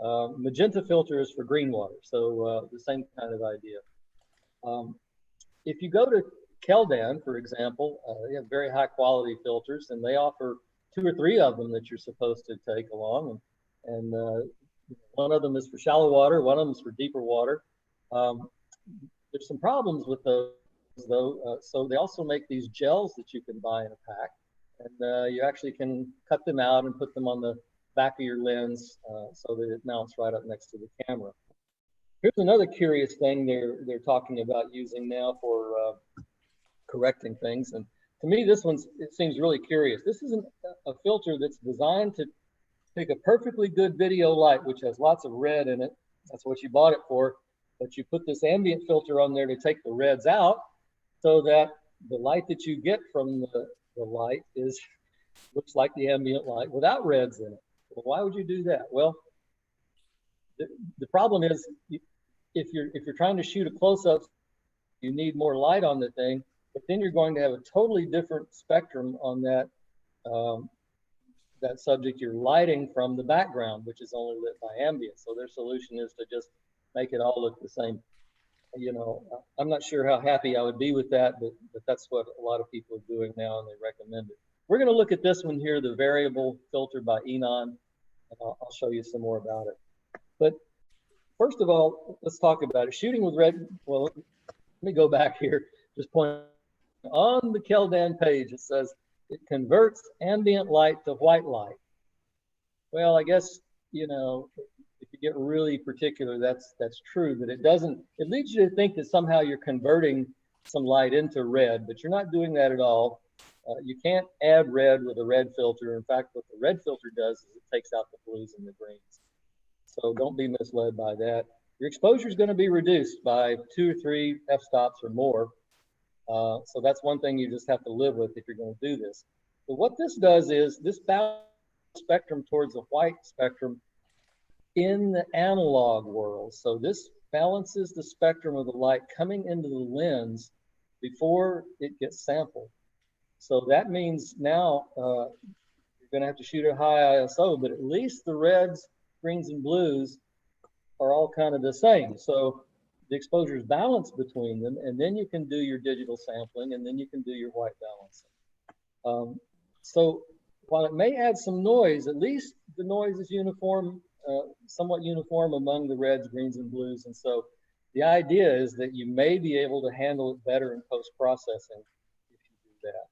Magenta filter is for green water, so the same kind of idea. If you go to Keldan, for example, they have very high quality filters, and they offer 2 or 3 of them that you're supposed to take along. And one of them is for shallow water, one of them is for deeper water. There's some problems with those, though. So they also make these gels that you can buy in a pack, and you actually can cut them out and put them on the back of your lens so that it mounts right up next to the camera. Here's another curious thing they're talking about using now for correcting things. And to me, it seems really curious. This is a filter that's designed to take a perfectly good video light, which has lots of red in it. That's what you bought it for. But you put this ambient filter on there to take the reds out so that the light that you get from the light looks like the ambient light without reds in it. Well, why would you do that? Well, the problem is if you're trying to shoot a close-up, you need more light on the thing, but then you're going to have a totally different spectrum on that that subject you're lighting from the background, which is only lit by ambient. So their solution is to just make it all look the same. You know, I'm not sure how happy I would be with that, but that's what a lot of people are doing now, and they recommend it. We're going to look at this one here, the variable filter by Enon, and I'll show you some more about it. But first of all, let's talk about it. Shooting with red, well, let me go back here. Just point on the Keldan page, it says it converts ambient light to white light. Well, I guess, you know, if you get really particular, that's true, but it doesn't, it leads you to think that somehow you're converting some light into red, but you're not doing that at all. You can't add red with a red filter. In fact, what the red filter does is it takes out the blues and the greens. So don't be misled by that. Your exposure is going to be reduced by 2 or 3 f-stops or more. So that's one thing you just have to live with if you're going to do this. But what this does is this balances the spectrum towards the white spectrum in the analog world. So this balances the spectrum of the light coming into the lens before it gets sampled. So that means now you're going to have to shoot at high ISO, but at least the reds, greens, and blues are all kind of the same. So the exposure is balanced between them, and then you can do your digital sampling, and then you can do your white balancing. So while it may add some noise, at least the noise is uniform, somewhat uniform among the reds, greens, and blues. And so the idea is that you may be able to handle it better in post-processing if you do that.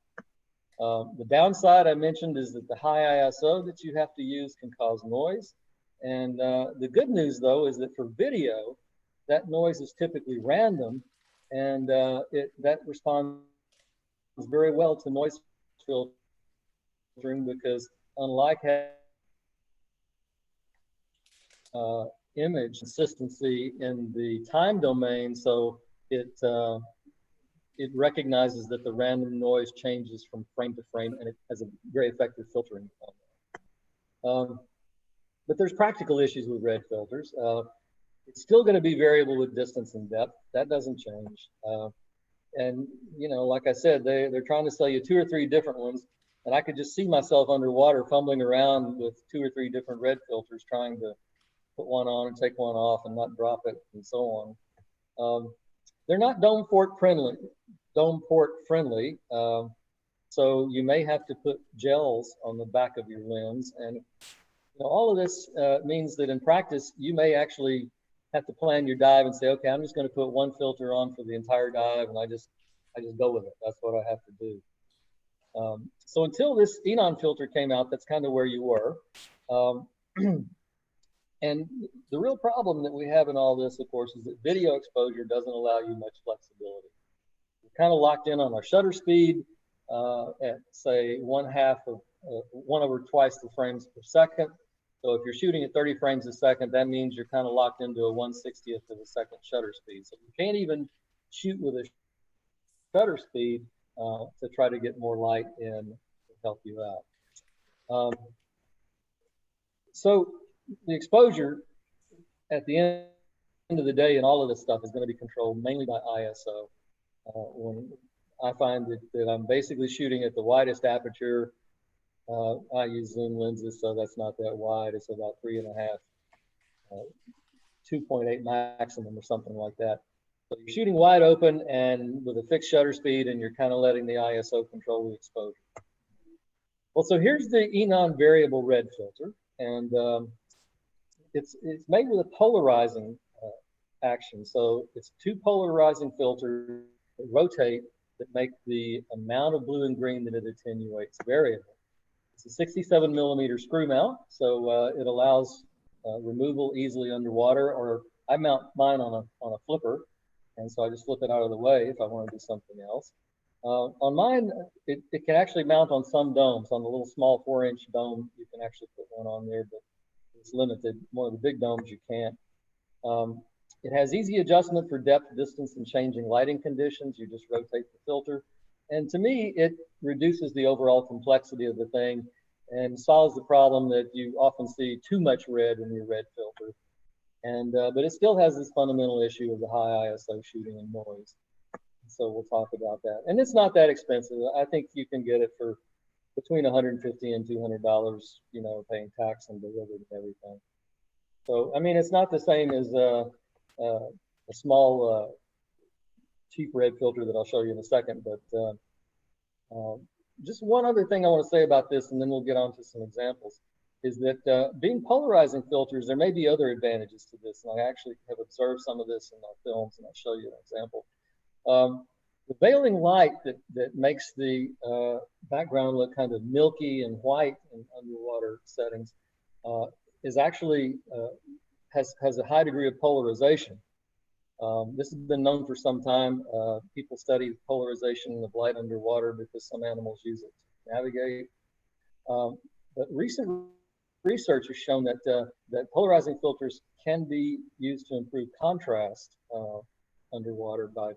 The downside I mentioned is that the high ISO that you have to use can cause noise. And the good news, though, is that for video, that noise is typically random, and that responds very well to noise filtering, because unlike image consistency in the time domain, so it recognizes that the random noise changes from frame to frame, and it has a very effective filtering. But there's practical issues with red filters. It's still going to be variable with distance and depth. That doesn't change. And, you know, like I said, they're trying to sell you 2 or 3 different ones. And I could just see myself underwater fumbling around with 2 or 3 different red filters, trying to put one on and take one off and not drop it and so on. They're not Deavenport friendly. So you may have to put gels on the back of your lens. And you know, all of this means that in practice, you may actually have to plan your dive and say, okay, I'm just going to put 1 filter on for the entire dive, and I just go with it. That's what I have to do. So until this Enon filter came out, that's kind of where you were. And the real problem that we have in all this, of course, is that video exposure doesn't allow you much flexibility. We're kind of locked in on our shutter speed at, say, 1 over twice the frames per second. So if you're shooting at 30 frames a second, that means you're kind of locked into a 1/60th of a second shutter speed. So you can't even shoot with a shutter speed to try to get more light in to help you out. So the exposure at the end of the day and all of this stuff is going to be controlled mainly by ISO. When I find that I'm basically shooting at the widest aperture, I use zoom lenses, so that's not that wide. It's about 3.5, 2.8 maximum or something like that. So you're shooting wide open and with a fixed shutter speed, and you're kind of letting the ISO control the exposure. Well, so here's the Enon variable red filter, and it's made with a polarizing action. So it's 2 polarizing filters that rotate that make the amount of blue and green that it attenuates variable. It's a 67 millimeter screw mount, so it allows removal easily underwater, or I mount mine on a flipper, and so I just flip it out of the way if I want to do something else. On mine, it can actually mount on some domes. On the little small 4-inch dome, you can actually put one on there, but it's limited. One of the big domes, you can't. It has easy adjustment for depth, distance, and changing lighting conditions. You just rotate the filter. And to me, it reduces the overall complexity of the thing. and solves the problem that you often see too much red in your red filter. And but it still has this fundamental issue of the high ISO shooting and noise. So we'll talk about that. And it's not that expensive. I think you can get it for between $150 and $200, you know, paying tax and delivery and everything. So, I mean, it's not the same as a small cheap red filter that I'll show you in a second, but just one other thing I want to say about this, and then we'll get on to some examples, is that being polarizing filters, there may be other advantages to this, and I actually have observed some of this in my films, and I'll show you an example. The veiling light that makes the background look kind of milky and white in underwater settings is actually has a high degree of polarization. This has been known for some time. People study polarization of light underwater because some animals use it to navigate. But recent research has shown that that polarizing filters can be used to improve contrast underwater by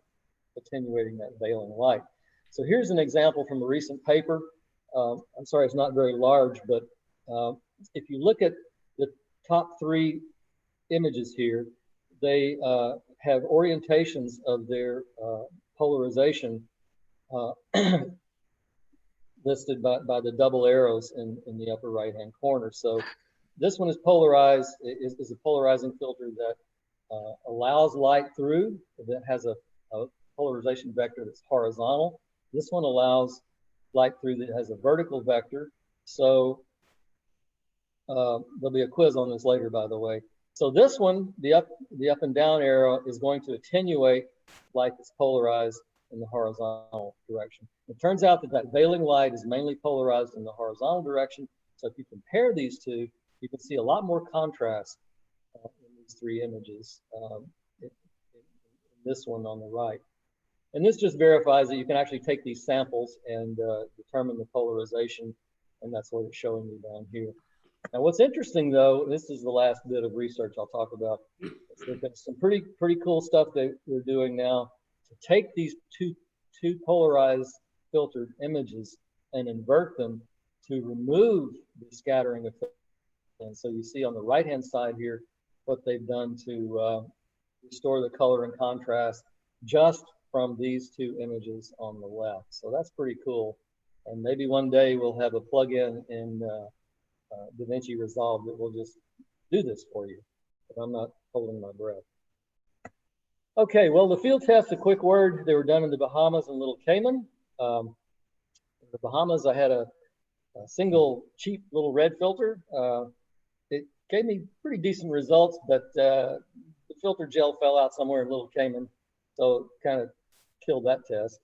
attenuating that veiling light. So here's an example from a recent paper. I'm sorry, it's not very large, but if you look at the top 3 images here, they have orientations of their polarization listed by the double arrows in the upper right-hand corner. So this one is polarized, is a polarizing filter that allows light through, that has a polarization vector that's horizontal. This one allows light through that has a vertical vector. So there'll be a quiz on this later, by the way. So this one, the up and down arrow, is going to attenuate light that's polarized in the horizontal direction. It turns out that that veiling light is mainly polarized in the horizontal direction. So if you compare these two, you can see a lot more contrast in these 3 images. In this one on the right. And this just verifies that you can actually take these samples and determine the polarization, and that's what it's showing you down here. Now, what's interesting, though, this is the last bit of research I'll talk about. There's been some pretty cool stuff that we're doing now to take these two polarized filtered images and invert them to remove the scattering effect. And so you see on the right-hand side here what they've done to restore the color and contrast just from these 2 images on the left. So that's pretty cool. And maybe one day we'll have a plugin in DaVinci Resolve that will just do this for you, but I'm not holding my breath. Okay, well, the field tests, a quick word. They were done in the Bahamas and Little Cayman. In the Bahamas, I had a single cheap little red filter. It gave me pretty decent results, but the filter gel fell out somewhere in Little Cayman, so it kind of killed that test.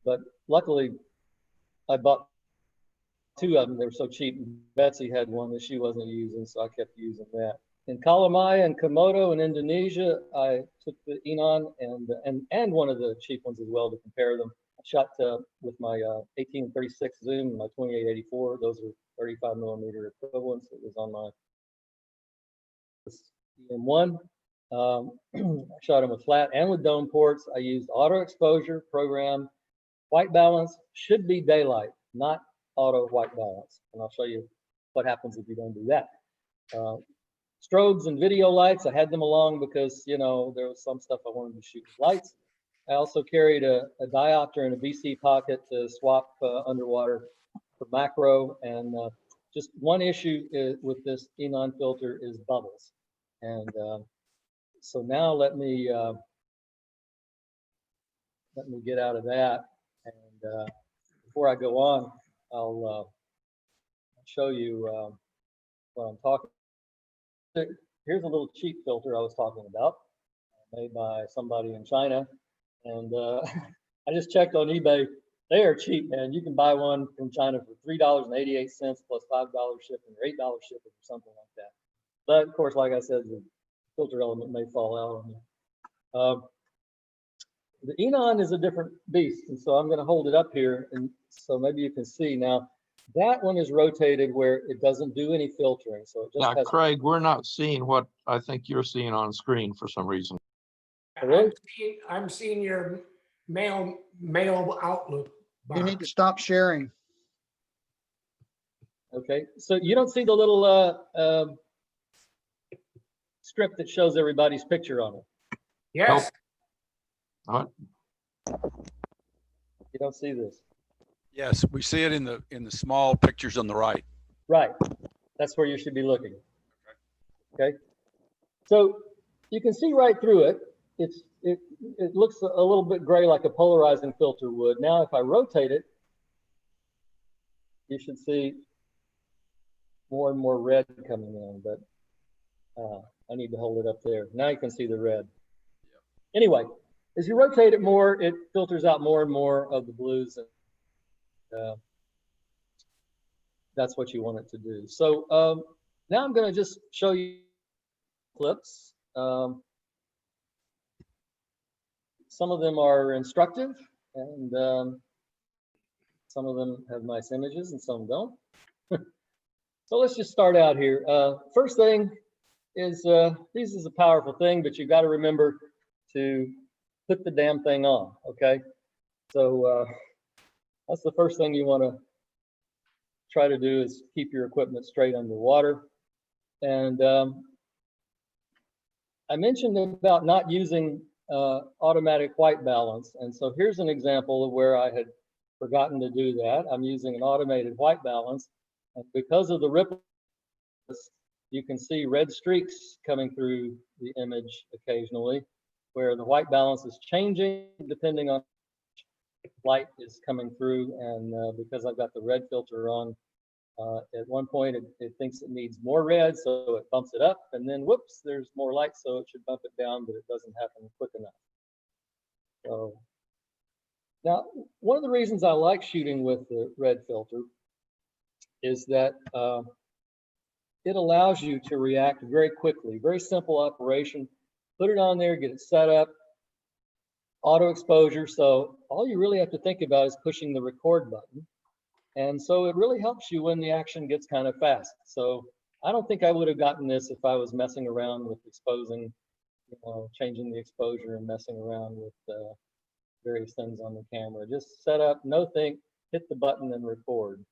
But luckily, I bought 2 of them. They were so cheap. Betsy had one that she wasn't using, so I kept using that. In Kalamaya and Komodo in Indonesia, I took the Enon and one of the cheap ones as well to compare them. I shot with my 1836 zoom and my 2884. Those are 35 millimeter equivalents. It was on my EM1. I shot them with flat and with dome ports. I used auto exposure program. White balance should be daylight, not auto white balance. And I'll show you what happens if you don't do that. Strobes and video lights, I had them along because, you know, there was some stuff I wanted to shoot with lights. I also carried a diopter and a VC pocket to swap underwater for macro. And just one issue with this Enon filter is bubbles. And so now let me get out of that. And before I go on, I'll show you what I'm talking about. Here's a little cheap filter I was talking about, made by somebody in China. And I just checked on eBay. They are cheap, man. You can buy one from China for $3.88 plus $5 shipping or $8 shipping or something like that. But of course, like I said, the filter element may fall out on you. The Enon is a different beast, and so I'm going to hold it up here, and so maybe you can see now. That one is rotated where it doesn't do any filtering, so it just has. Craig, we're not seeing what I think you're seeing on screen for some reason. I'm seeing your mail outlook bar. You need to stop sharing. Okay, so you don't see the little strip that shows everybody's picture on it. Yes, You don't see this. Yes, we see it in the small pictures on the right. Right. That's where you should be looking. Okay. So you can see right through it. It looks a little bit gray like a polarizing filter would. Now, if I rotate it, you should see more and more red coming in, but I need to hold it up there. Now you can see the red. Anyway, as you rotate it more, it filters out more and more of the blues. And that's what you want it to do. So now I'm going to just show you clips. Some of them are instructive, and some of them have nice images, and some don't. So let's just start out here. First thing is, this is a powerful thing, but you got to remember to put the damn thing on, okay? So that's the first thing you want to try to do, is keep your equipment straight underwater. And I mentioned about not using automatic white balance. And so here's an example of where I had forgotten to do that. I'm using an automated white balance. And because of the ripples, you can see red streaks coming through the image occasionally, where the white balance is changing depending on light is coming through. And because I've got the red filter on, at one point it thinks it needs more red, so it bumps it up, and then whoops, there's more light, so it should bump it down, but it doesn't happen quick enough. So now, one of the reasons I like shooting with the red filter is that it allows you to react very quickly. Very simple operation. Put it on there, get it set up, auto exposure. So all you really have to think about is pushing the record button. And so it really helps you when the action gets kind of fast. So I don't think I would have gotten this if I was messing around with exposing, you know, changing the exposure and messing around with various things on the camera. Just set up, no think, hit the button and record.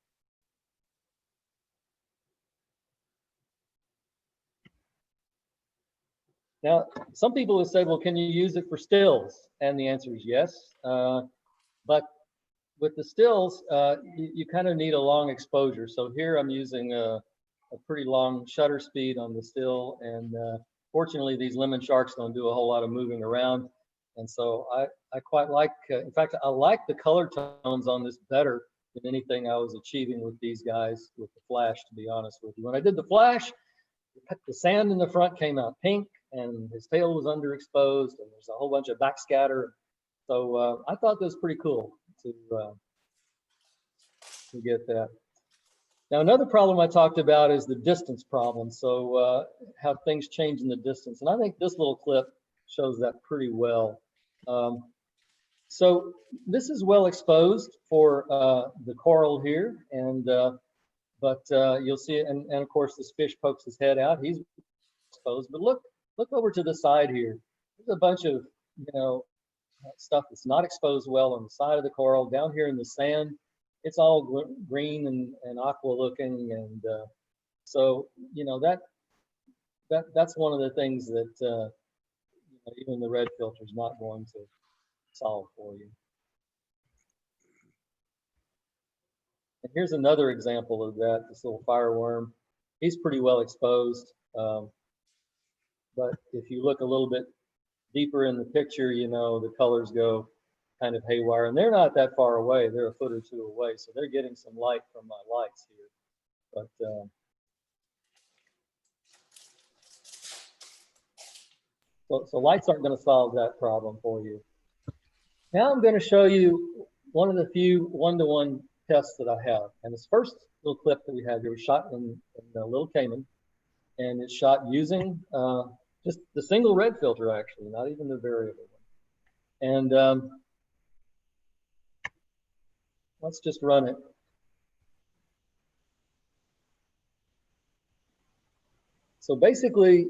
Now, some people have said, well, can you use it for stills? And the answer is yes. But with the stills, you kind of need a long exposure. So here I'm using a pretty long shutter speed on the still. And fortunately, these lemon sharks don't do a whole lot of moving around. And so I quite like, in fact, I like the color tones on this better than anything I was achieving with these guys with the flash, to be honest with you. When I did the flash, the sand in the front came out pink, and his tail was underexposed, and there's a whole bunch of backscatter. So I thought that was pretty cool to get that. Now, another problem I talked about is the distance problem. So how things change in the distance. And I think this little clip shows that pretty well. So this is well exposed for the coral here. And but you'll see it, and of course this fish pokes his head out. He's exposed, but look over to the side here. There's a bunch of, you know, stuff that's not exposed well on the side of the coral. Down here in the sand, it's all green and aqua looking, and so you know that's one of the things that you know, even the red filter is not going to solve for you. And here's another example of that, this little fireworm. He's pretty well exposed. But if you look a little bit deeper in the picture, you know, the colors go kind of haywire. And they're not that far away. They're a foot or two away. So they're getting some light from my lights here. But so lights aren't going to solve that problem for you. Now I'm going to show you one of the few one-to-one tests that I have. And this first little clip that we have here was shot in Little Cayman, and it's shot using just the single red filter, actually, not even the variable one. And let's just run it. So basically,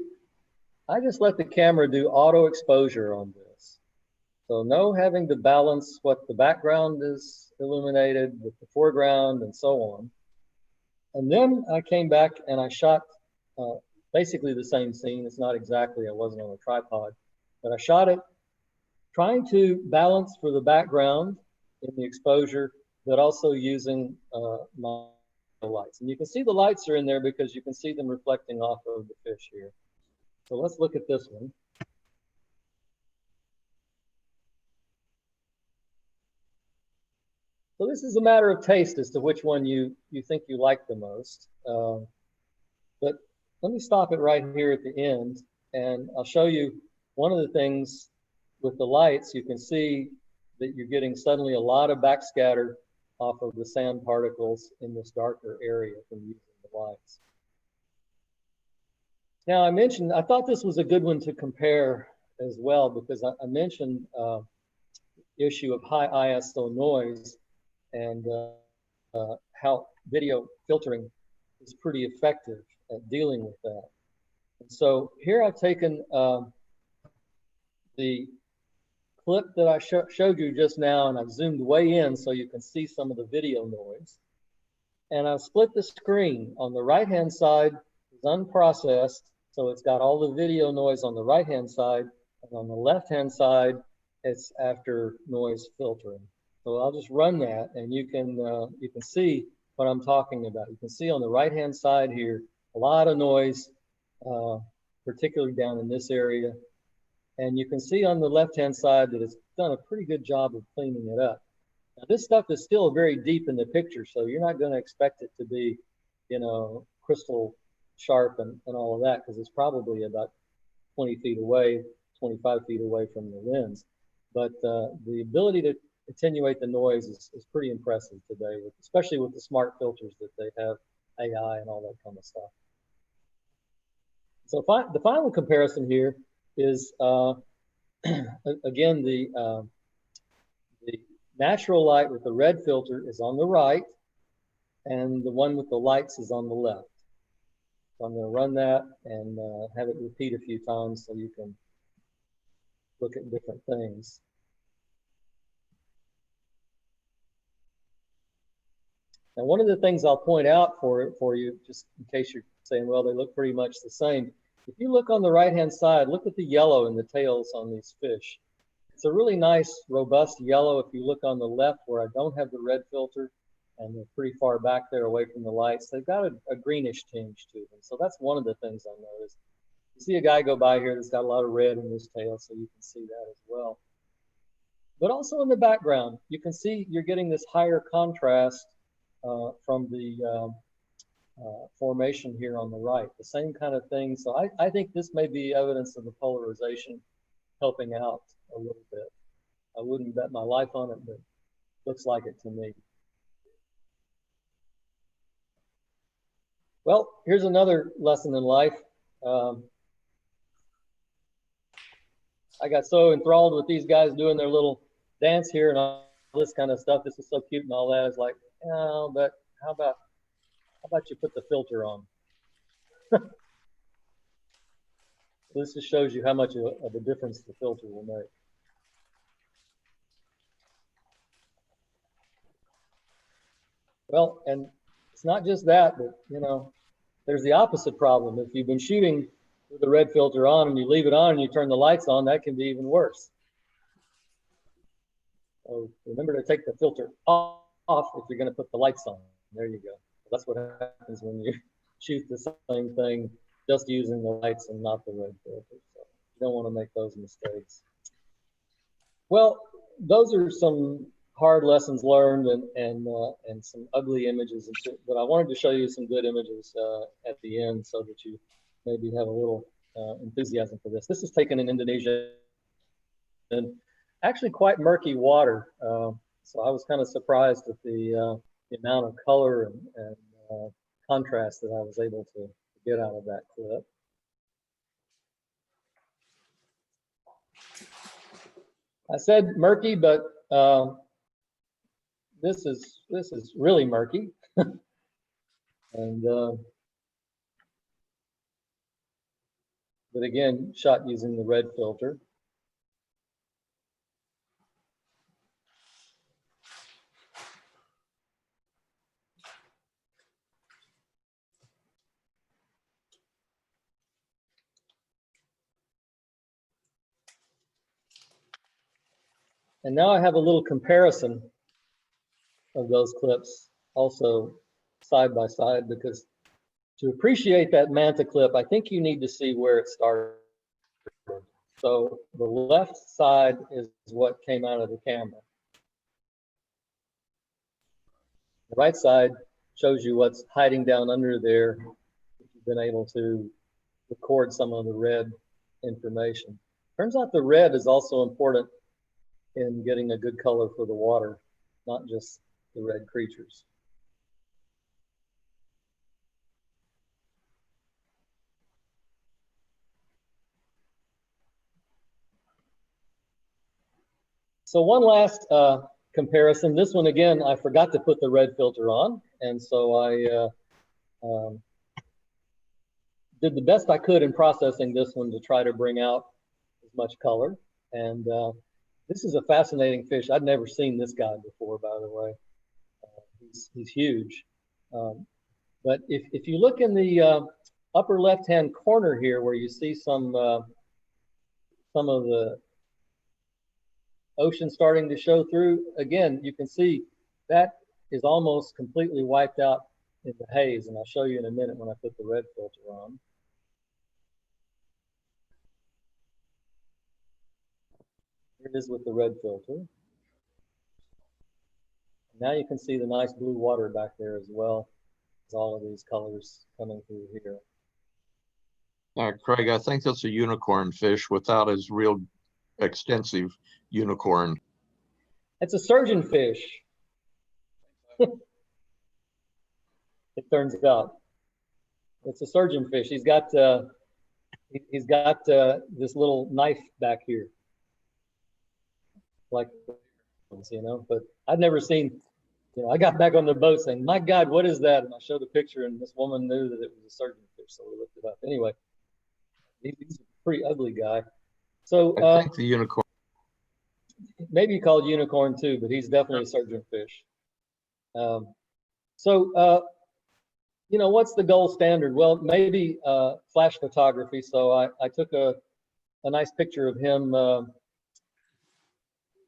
I just let the camera do auto exposure on this. So no having to balance what the background is illuminated with the foreground and so on. And then I came back and I shot basically the same scene. It's not exactly, I wasn't on a tripod, but I shot it trying to balance for the background in the exposure, but also using my lights. And you can see the lights are in there because you can see them reflecting off of the fish here. So let's look at this one. So this is a matter of taste as to which one you think you like the most. But let me stop it right here at the end, and I'll show you one of the things with the lights. You can see that you're getting suddenly a lot of backscatter off of the sand particles in this darker area from using the lights. Now I thought this was a good one to compare as well, because I mentioned the issue of high ISO noise and how video filtering is pretty effective at dealing with that. And so here I've taken the clip that I showed you just now, and I've zoomed way in so you can see some of the video noise. And I've split the screen. On the right-hand side is unprocessed, so it's got all the video noise on the right-hand side, and on the left-hand side, it's after noise filtering. So I'll just run that, and you can see what I'm talking about. You can see on the right-hand side here, a lot of noise, particularly down in this area. And you can see on the left-hand side that it's done a pretty good job of cleaning it up. Now, this stuff is still very deep in the picture, so you're not going to expect it to be, crystal sharp and all of that, because it's probably about 20 feet away, 25 feet away from the lens. But the ability to attenuate the noise is pretty impressive today, especially with the smart filters that they have, AI and all that kind of stuff. So the final comparison here is, again, the natural light with the red filter is on the right, and the one with the lights is on the left. So I'm going to run that and have it repeat a few times so you can look at different things. And one of the things I'll point out for you, just in case you're saying, well, they look pretty much the same. If you look on the right-hand side, look at the yellow in the tails on these fish. It's a really nice, robust yellow. If you look on the left where I don't have the red filter, and they're pretty far back there away from the lights, they've got a greenish tinge to them. So that's one of the things I noticed. You see a guy go by here that's got a lot of red in his tail, so you can see that as well. But also in the background, you can see you're getting this higher contrast from the formation here on the right, the same kind of thing. So I think this may be evidence of the polarization helping out a little bit. I wouldn't bet my life on it, but looks like it to me. Well, here's another lesson in life. I got so enthralled with these guys doing their little dance here and all this kind of stuff. This is so cute and all that. It's like, oh, but how about you put the filter on? This just shows you how much of a difference the filter will make. Well, and it's not just that, but there's the opposite problem. If you've been shooting with the red filter on and you leave it on and you turn the lights on, that can be even worse. So remember to take the filter off if you're going to put the lights on. There you go. That's what happens when you shoot the same thing just using the lights and not the red filter. So you don't want to make those mistakes. Well, those are some hard lessons learned and some ugly images, but I wanted to show you some good images at the end so that you maybe have a little enthusiasm for this. This is taken in Indonesia and actually quite murky water. So I was kind of surprised at the amount of color and contrast that I was able to get out of that clip. I said murky, but this is really murky. And but again, shot using the red filter. And now I have a little comparison of those clips also side by side, because to appreciate that manta clip, I think you need to see where it started. So the left side is what came out of the camera. The right side shows you what's hiding down under there. You've been able to record some of the red information. Turns out the red is also important in getting a good color for the water, not just the red creatures. So one last comparison. This one, again, I forgot to put the red filter on. And so I did the best I could in processing this one to try to bring out as much color. And this is a fascinating fish. I'd never seen this guy before, by the way. He's huge. But if you look in the upper left-hand corner here, where you see some of the ocean starting to show through, again, you can see that is almost completely wiped out in the haze. And I'll show you in a minute when I put the red filter on. Here it is with the red filter. Now you can see the nice blue water back there as well as all of these colors coming through here. Craig, I think that's a unicorn fish without his real extensive unicorn. It's a surgeon fish. It turns out it's a surgeon fish. He's got this little knife back here, like, you know. But I'd never seen. You know, I got back on the boat saying, "My God, what is that?" And I showed a picture, and this woman knew that it was a surgeon fish, so we looked it up. Anyway, he's a pretty ugly guy. So I think the unicorn. Maybe called unicorn too, but he's definitely a surgeon fish. You know, what's the gold standard? Well, maybe flash photography. So I took a nice picture of him.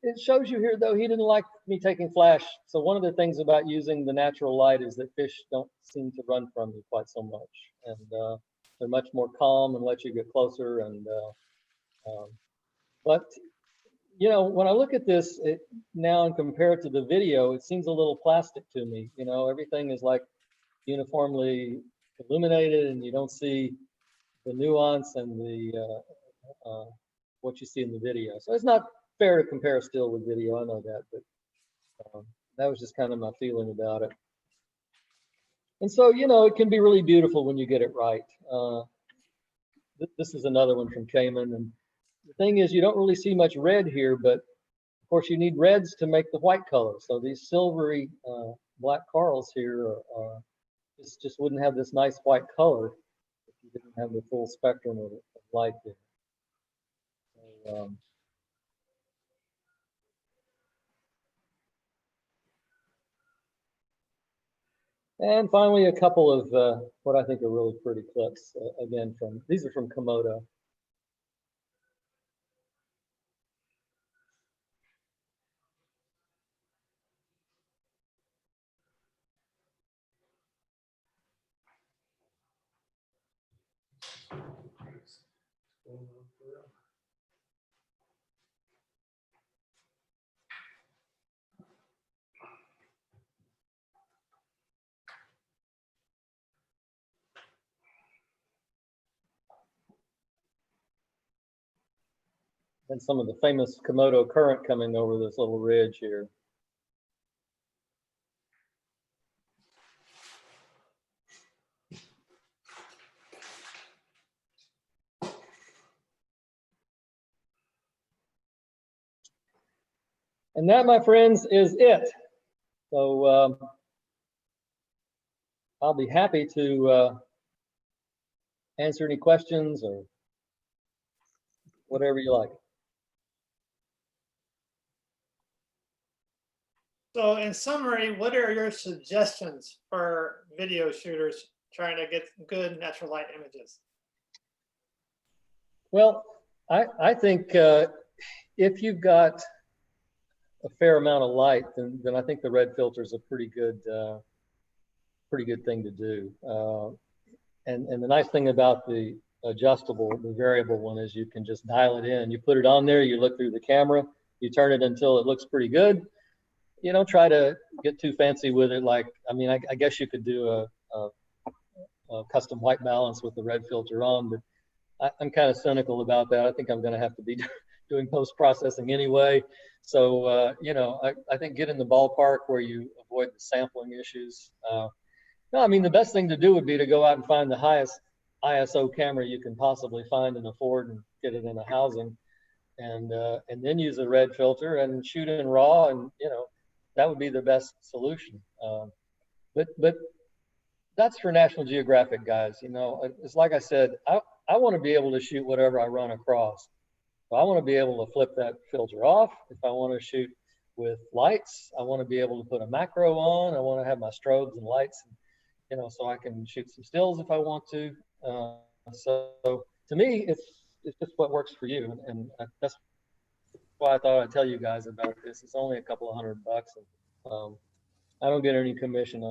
It shows you here, though, he didn't like me taking flash. So one of the things about using the natural light is that fish don't seem to run from you quite so much. And they're much more calm and let you get closer. And but you know, when I look at this now and compare it to the video, it seems a little plastic to me. You know, everything is like uniformly illuminated, and you don't see the nuance and the what you see in the video. So it's not fair to compare still with video. I know that, but that was just kind of my feeling about it. And so, you know, it can be really beautiful when you get it right. This is another one from Cayman, and the thing is, you don't really see much red here, but of course you need reds to make the white color. So these silvery black corals here just wouldn't have this nice white color if you didn't have the full spectrum of light there. So, and finally, a couple of what I think are really pretty clips. Again, these are from Komodo. And some of the famous Komodo current coming over this little ridge here. And that, my friends, is it. So I'll be happy to answer any questions or whatever you like. So in summary, what are your suggestions for video shooters trying to get good natural light images? Well, I think if you've got a fair amount of light, then I think the red filter is a pretty good thing to do. And the nice thing about the the variable one is you can just dial it in. You put it on there, you look through the camera, you turn it until it looks pretty good. You don't try to get too fancy with it. Like, I mean, I guess you could do a custom white balance with the red filter on, but I'm kind of cynical about that. I think I'm going to have to be doing post-processing anyway. So, you know, I think get in the ballpark where you avoid the sampling issues. No, I mean, the best thing to do would be to go out and find the highest ISO camera you can possibly find and afford and get it in a housing, and then use a red filter and shoot in RAW, and you know, that would be the best solution. But that's for National Geographic guys. You know, it's like I said, I want to be able to shoot whatever I run across. So I want to be able to flip that filter off. If I want to shoot with lights, I want to be able to put a macro on. I want to have my strobes and lights, you know, so I can shoot some stills if I want to. So to me, it's just what works for you, and that's why I thought I'd tell you guys about this. It's only a couple of $100, and I don't get any commission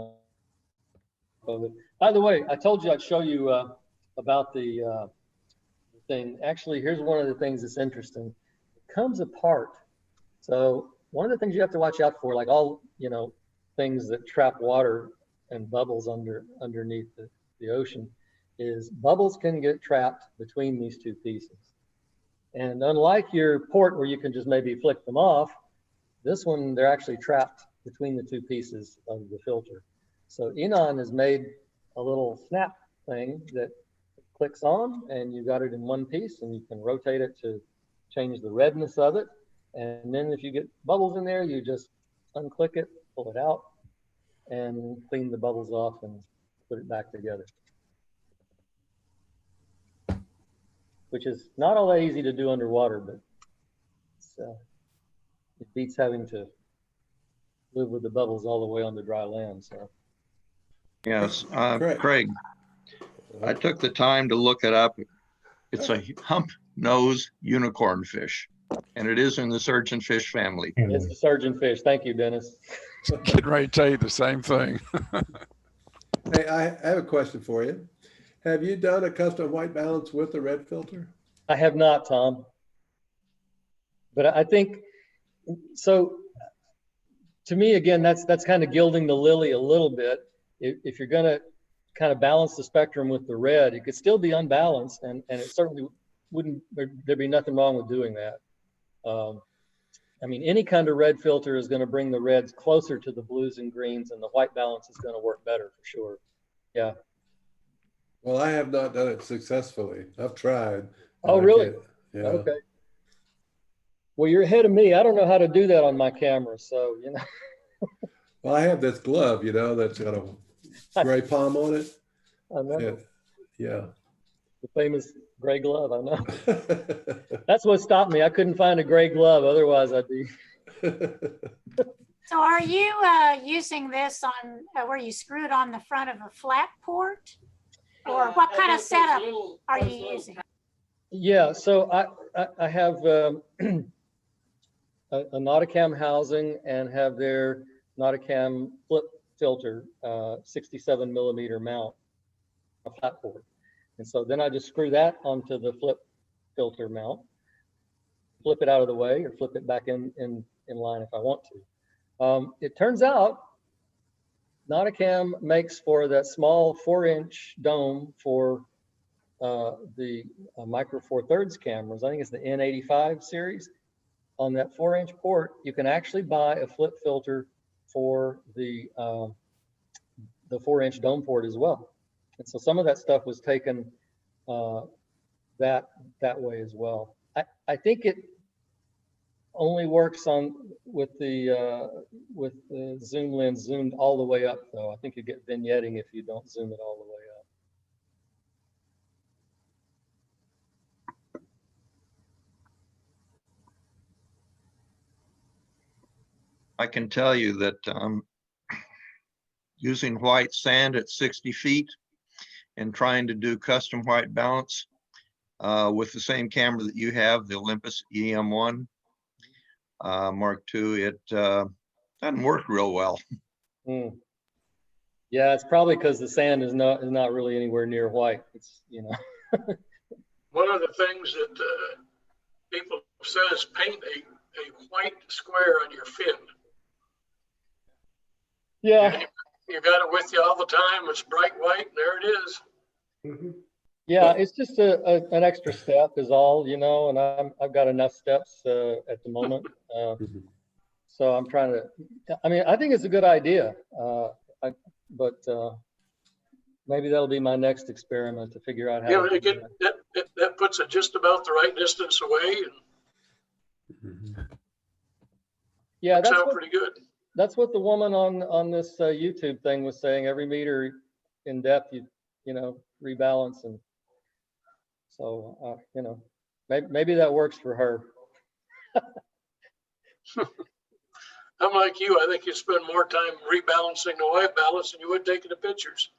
of it. By the way, I told you I'd show you about the thing. Actually, here's one of the things that's interesting. It comes apart. So one of the things you have to watch out for, like all, you know, things that trap water and bubbles underneath the ocean, is bubbles can get trapped between these two pieces. And unlike your port where you can just maybe flick them off, this one, they're actually trapped between the two pieces of the filter. So Enon has made a little snap thing that clicks on, and you got it in one piece, and you can rotate it to change the redness of it. And then if you get bubbles in there, you just unclick it, pull it out, and clean the bubbles off and put it back together. Which is not all that easy to do underwater, but it beats having to live with the bubbles all the way on the dry land. So. Yes, Craig, I took the time to look it up. It's a hump nose unicorn fish, and it is in the surgeonfish family. It's the surgeonfish. Thank you, Dennis. Getting ready to tell you the same thing. Hey, I have a question for you. Have you done a custom white balance with the red filter? I have not, Tom. But I think, so to me, again, that's kind of gilding the lily a little bit. If you're going to kind of balance the spectrum with the red, it could still be unbalanced, and it certainly wouldn't, there'd be nothing wrong with doing that. I mean, any kind of red filter is going to bring the reds closer to the blues and greens, and the white balance is going to work better for sure. Yeah. Well, I have not done it successfully. I've tried. Oh, really? Yeah. Okay. Well, you're ahead of me. I don't know how to do that on my camera, so, you know. Well, I have this glove, you know, that's got a gray palm on it. I know. Yeah. The famous gray glove, I know. That's what stopped me. I couldn't find a gray glove. Otherwise, I'd be. So are you using this on where you screw it on the front of a flat port? Or what kind of setup are you using? Yeah, so I have a Nauticam housing and have their Nauticam flip filter, 67 millimeter mount, a flat port. And so then I just screw that onto the flip filter mount, flip it out of the way, or flip it back in line if I want to. It turns out Nauticam makes for that small 4-inch dome for the Micro Four Thirds cameras. I think it's the N85 series. On that 4-inch port, you can actually buy a flip filter for the 4-inch dome port as well. And so some of that stuff was taken that way as well. I think it only works with the zoom lens zoomed all the way up, though. I think you get vignetting if you don't zoom it all the way up. I can tell you that using white sand at 60 feet and trying to do custom white balance with the same camera that you have, the Olympus EM1, Mark II, it doesn't work real well. Hmm. Yeah, it's probably because the sand is not really anywhere near white. It's, you know. One of the things that people say is paint a white square on your fin. Yeah. And you got it with you all the time. It's bright white. And there it is. Yeah, it's just an extra step is all, you know, and I've got enough steps at the moment. So I'm trying to, I mean, I think it's a good idea. But maybe that'll be my next experiment to figure out how Yeah, to do that puts it just about the right distance away. And yeah, that's pretty good. That's what the woman on this YouTube thing was saying. Every meter in depth, you know, rebalance, and so you know, maybe that works for her. I'm like you. I think you spend more time rebalancing the white balance than you would taking the pictures.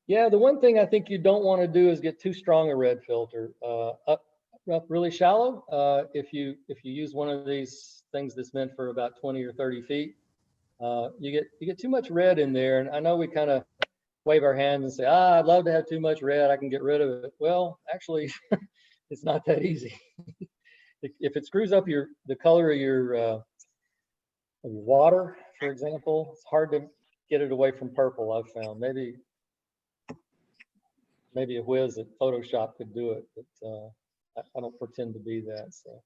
Yeah, the one thing I think you don't want to do is get too strong a red filter. Up really shallow. If you use one of these things that's meant for about 20 or 30 feet, you get too much red in there. And I know we kind of wave our hands and say, I'd love to have too much red, I can get rid of it. Well, actually, it's not that easy. If it screws up the color of your water, for example, it's hard to get it away from purple, I've found. Maybe a whiz at Photoshop could do it, but I don't pretend to be that. So.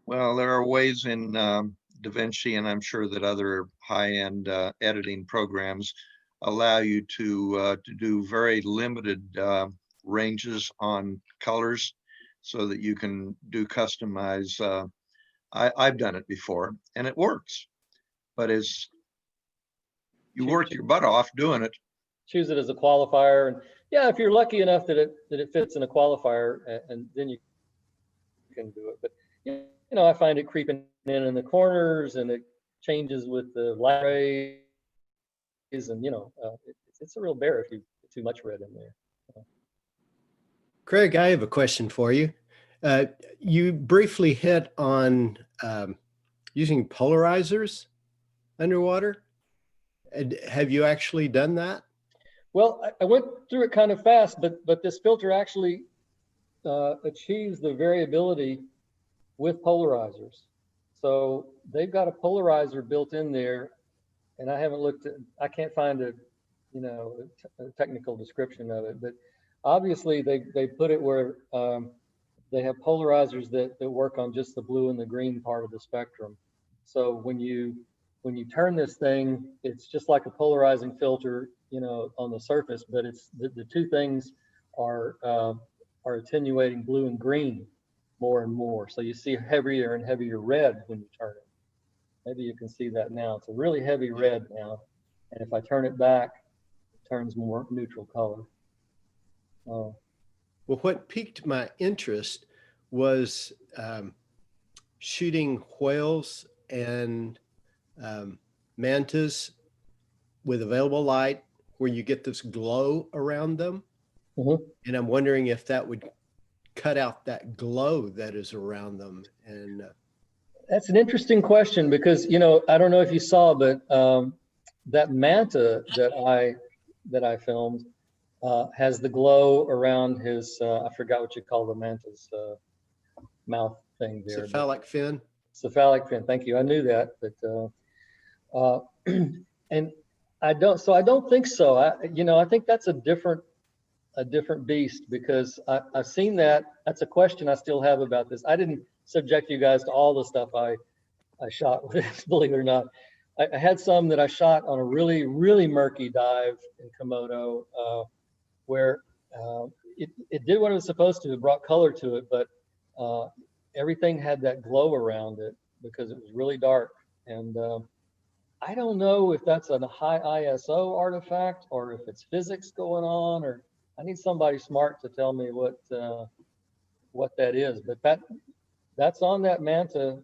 Well, there are ways in DaVinci, and I'm sure that other high-end editing programs allow you to do very limited ranges on colors so that you can do customize. I've done it before and it works, but you work your butt off doing it. Choose it as a qualifier, and yeah, if you're lucky enough that it fits in a qualifier, and then you can do it. But you know, I find it creeping in the corners, and it changes with the light rays, and you know, it's a real bear if you get too much red in there. Craig, I have a question for you. You briefly hit on using polarizers underwater. Have you actually done that? Well, I went through it kind of fast, but this filter actually achieves the variability with polarizers. So they've got a polarizer built in there, and I haven't looked at, I can't find a technical description of it, but obviously they put it where they have polarizers that work on just the blue and the green part of the spectrum. So when you turn this thing, it's just like a polarizing filter, you know, on the surface, but it's the two things are attenuating blue and green more and more. So you see heavier and heavier red when you turn it. Maybe you can see that now. It's a really heavy red now. And if I turn it back, it turns more neutral color. Well, what piqued my interest was shooting whales and mantas with available light where you get this glow around them. And I'm wondering if that would cut out that glow that is around them. And that's an interesting question, because, you know, I don't know if you saw, but that manta that I filmed has the glow around his, I forgot what you call the manta's mouth thing there. Cephalic fin. Cephalic fin, thank you. I knew that, but and I don't think so. I think that's a different beast, because I've seen that. That's a question I still have about this. I didn't subject you guys to all the stuff I shot with it, believe it or not. I had some that I shot on a really, really murky dive in Komodo, where it did what it was supposed to. It brought color to it, but everything had that glow around it because it was really dark. And I don't know if that's a high ISO artifact or if it's physics going on, or I need somebody smart to tell me what that is. But that's on that manta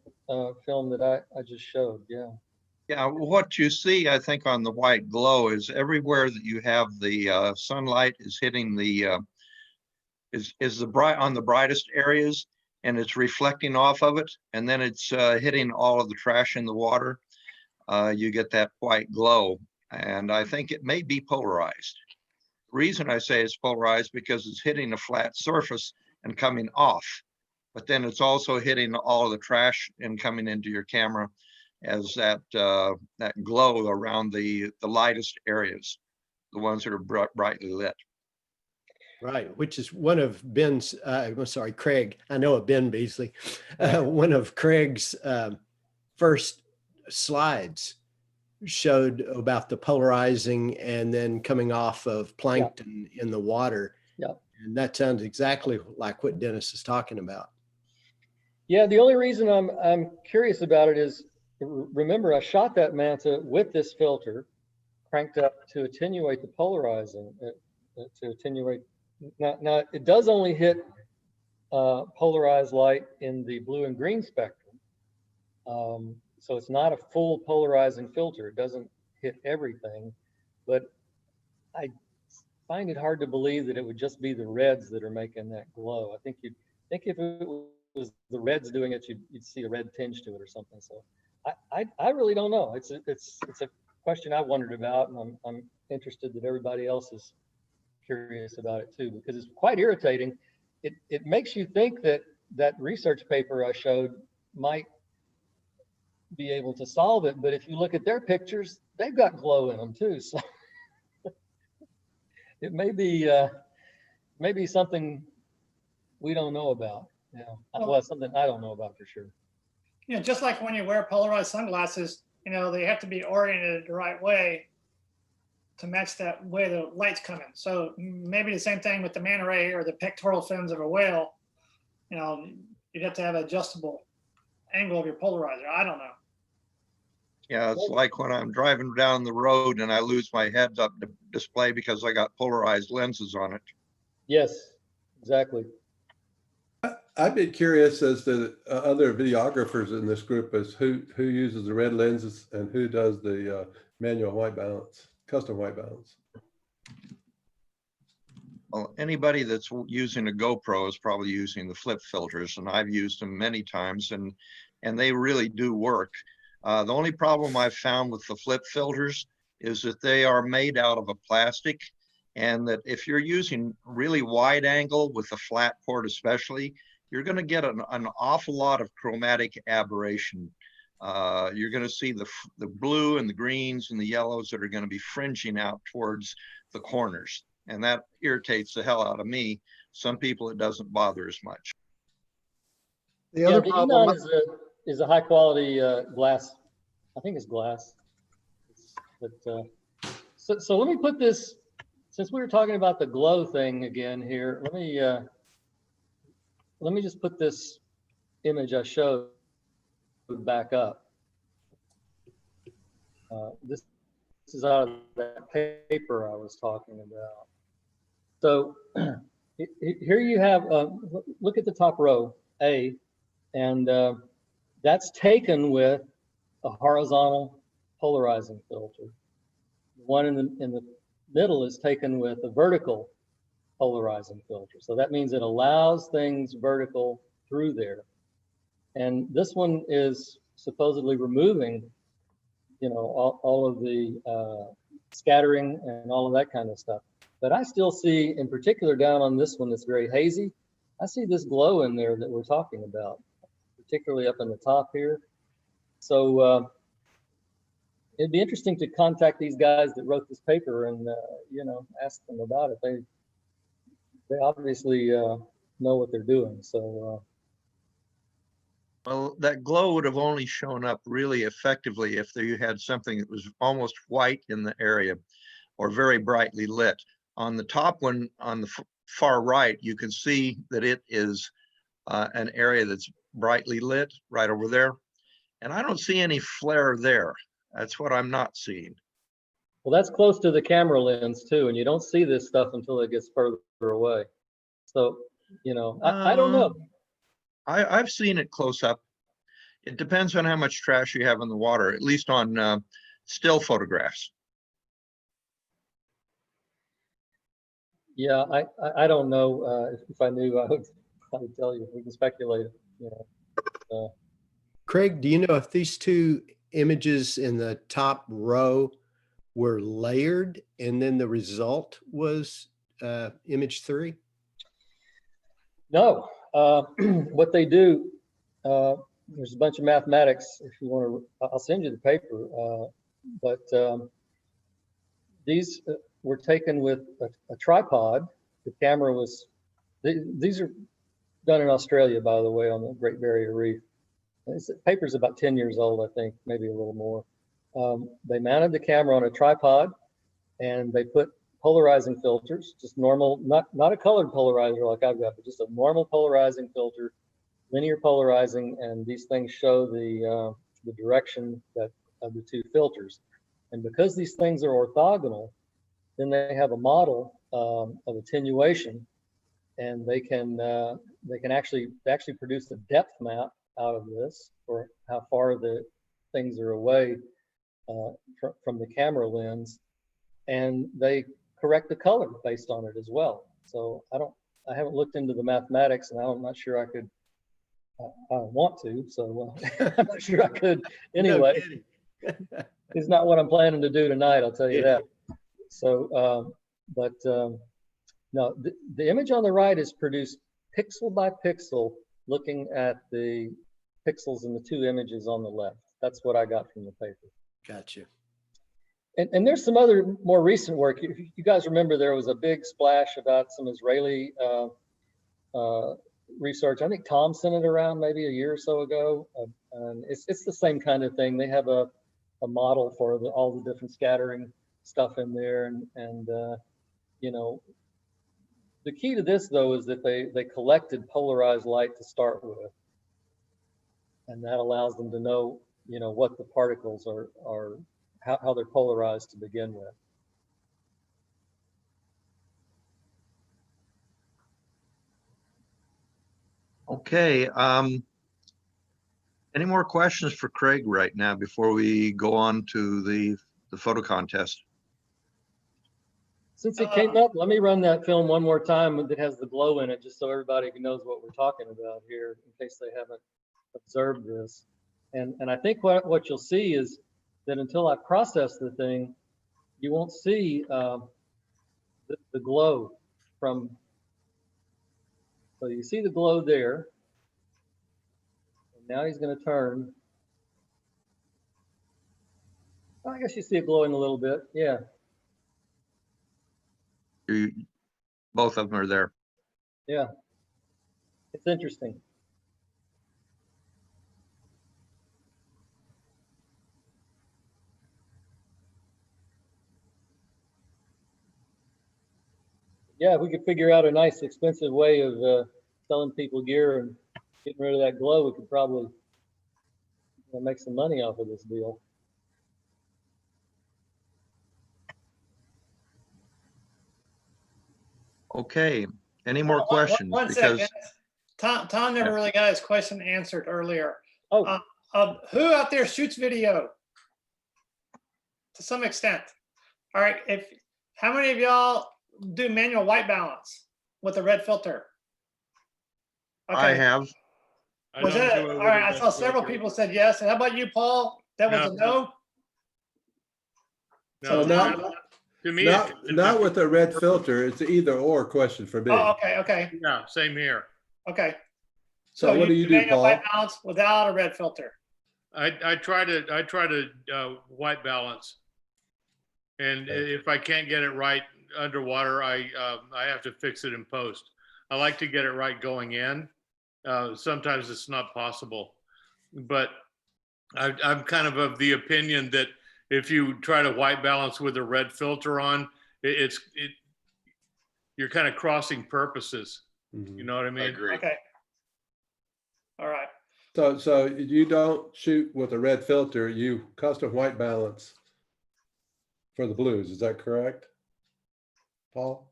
film that I just showed. Yeah. Yeah, what you see, I think, on the white glow is everywhere that you have the sunlight is hitting the is the bright on the brightest areas, and it's reflecting off of it, and then it's hitting all of the trash in the water. You get that white glow, and I think it may be polarized. The reason I say it's polarized because it's hitting a flat surface and coming off, but then it's also hitting all of the trash and coming into your camera as that glow around the lightest areas, the ones that are brightly lit. Right, which is one of Ben's, I'm sorry, Craig, I know of Ben Beasley, one of Craig's first slides showed about the polarizing and then coming off of plankton in the water. Yeah. And that sounds exactly like what Dennis is talking about. Yeah, the only reason I'm curious about it is, remember, I shot that manta with this filter cranked up to attenuate the polarizing, to attenuate. Now it does only hit polarized light in the blue and green spectrum. So it's not a full polarizing filter. It doesn't hit everything, but I find it hard to believe that it would just be the reds that are making that glow. I think if it was the reds doing it, you'd see a red tinge to it or something. So I really don't know. It's a question I've wondered about, and I'm interested that everybody else is curious about it too, because it's quite irritating. It makes you think that that research paper I showed might be able to solve it, but if you look at their pictures, they've got glow in them too. So it may be something we don't know about. Yeah, well, it's something I don't know about for sure. You know, just like when you wear polarized sunglasses, you know, they have to be oriented the right way to match that way the light's coming. So maybe the same thing with the manta ray or the pectoral fins of a whale. You know, you'd have to have an adjustable angle of your polarizer. I don't know. Yeah, it's like when I'm driving down the road and I lose my heads-up display because I got polarized lenses on it. Yes, exactly. I'd be curious as to other videographers in this group as who uses the red lenses and who does the manual white balance, custom white balance. Well, anybody that's using a GoPro is probably using the flip filters, and I've used them many times, and they really do work. The only problem I've found with the flip filters is that they are made out of a plastic, and that if you're using really wide angle with a flat port especially, you're going to get an awful lot of chromatic aberration. You're going to see the blue and the greens and the yellows that are going to be fringing out towards the corners. And that irritates the hell out of me. Some people, it doesn't bother as much. The other the problem Enon is a high quality glass. I think it's glass. But so let me put this, since we were talking about the glow thing again here, let me just put this image I showed back up. This is out of that paper I was talking about. So here you have, look at the top row, A, and that's taken with a horizontal polarizing filter. The one in the middle is taken with a vertical polarizing filter. So that means it allows things vertical through there. And this one is supposedly removing, you know, all of the scattering and all of that kind of stuff. But I still see, in particular down on this one that's very hazy, I see this glow in there that we're talking about, particularly up in the top here. So it'd be interesting to contact these guys that wrote this paper and, you know, ask them about it. They obviously know what they're doing. So. Well, that glow would have only shown up really effectively if you had something that was almost white in the area or very brightly lit. On the top one, on the far right, you can see that it is an area that's brightly lit right over there. And I don't see any flare there. That's what I'm not seeing. Well, that's close to the camera lens too, and you don't see this stuff until it gets further away. So, you know, I don't know. I've seen it close up. It depends on how much trash you have in the water, at least on still photographs. Yeah, I don't know. If I knew, I would tell you. We can speculate. You know. Craig, do you know if these two images in the top row were layered and then the result was image 3? No. What they do, there's a bunch of mathematics. If you want to, I'll send you the paper. But these were taken with a tripod. The camera was, these are done in Australia, by the way, on the Great Barrier Reef. This paper's about 10 years old, I think, maybe a little more. They mounted the camera on a tripod and they put polarizing filters, just normal, not a colored polarizer like I've got, but just a normal polarizing filter, linear polarizing, and these things show the direction of the two filters. And because these things are orthogonal, then they have a model of attenuation, and they can actually produce a depth map out of this, or how far the things are away from the camera lens, and they correct the color based on it as well. So I haven't looked into the mathematics, and I'm not sure I could. I don't want to, so I'm not sure I could anyway. No, it's not what I'm planning to do tonight, I'll tell you that. So, no, the image on the right is produced pixel by pixel, looking at the pixels in the two images on the left. That's what I got from the paper. Gotcha. And there's some other more recent work. If you guys remember, there was a big splash about some Israeli research. I think Tom sent it around maybe a year or so ago. And it's the same kind of thing. They have a model for all the different scattering stuff in there. And you know, the key to this, though, is that they collected polarized light to start with. And that allows them to know, you know, what the particles are how they're polarized to begin with. Okay. Any more questions for Craig right now before we go on to the photo contest? Since it came up, let me run that film one more time that has the glow in it, just so everybody knows what we're talking about here, in case they haven't observed this. And I think what you'll see is that until I process the thing, you won't see the glow from. So you see the glow there. And now he's going to turn. I guess you see it glowing a little bit. Yeah. Both of them are there. Yeah. It's interesting. Yeah, if we could figure out a nice, expensive way of selling people gear and getting rid of that glow, we could probably make some money off of this deal. Okay. Any more questions? One second. Tom never really got his question answered earlier. Oh. Who out there shoots video? To some extent. All right. How many of y'all do manual white balance with a red filter? Okay. I have. Was it? All right. I saw several people said yes. And how about you, Paul? That was a no? No, to me, not with a red filter. It's an either or question for me. Oh, okay. Okay. Yeah, same here. Okay. So what do you do, manual Paul? white balance without a red filter. I try to white balance, and if I can't get it right underwater, I have to fix it in post. I like to get it right going in. Sometimes it's not possible, but I'm kind of the opinion that if you try to white balance with a red filter on, you're kind of crossing purposes. Mm-hmm. You know what I mean? I agree. Okay. All right. So you don't shoot with a red filter, you custom white balance for the blues. Is that correct, Paul?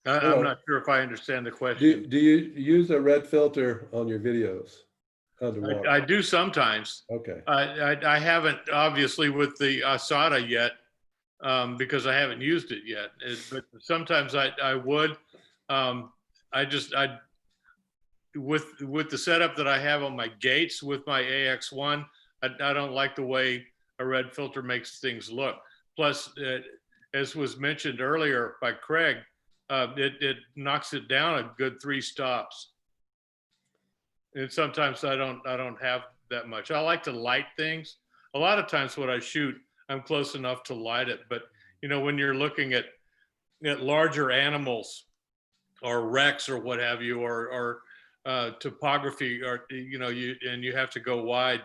I'm not sure if I understand the question. Do you use a red filter on your videos underwater? I do sometimes. Okay. I haven't obviously with the Asada yet, because I haven't used it yet. But sometimes I would. With the setup that I have on my gates with my AX1, I don't like the way a red filter makes things look. Plus, as was mentioned earlier by Craig, it knocks it down a good 3 stops. And sometimes I don't have that much. I like to light things. A lot of times what I shoot, I'm close enough to light it. But you know, when you're looking at larger animals or wrecks or what have you, or topography, or you know, you have to go wide,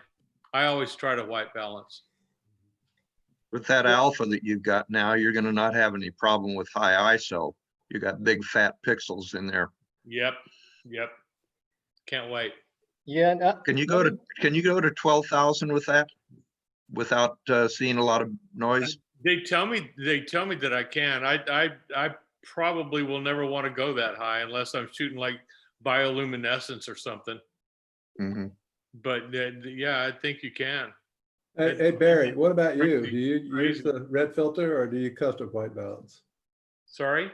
I always try to white balance. With that alpha that you've got now, you're going to not have any problem with high ISO. You got big fat pixels in there. Yep. Can't wait. Yeah. Can you go to 12,000 with that without seeing a lot of noise? They tell me that I can. I probably will never want to go that high unless I'm shooting like bioluminescence or something. Mm-hmm. But yeah, I think you can. Hey, Barry, what about you? Do you use the red filter or do you custom white balance? Sorry?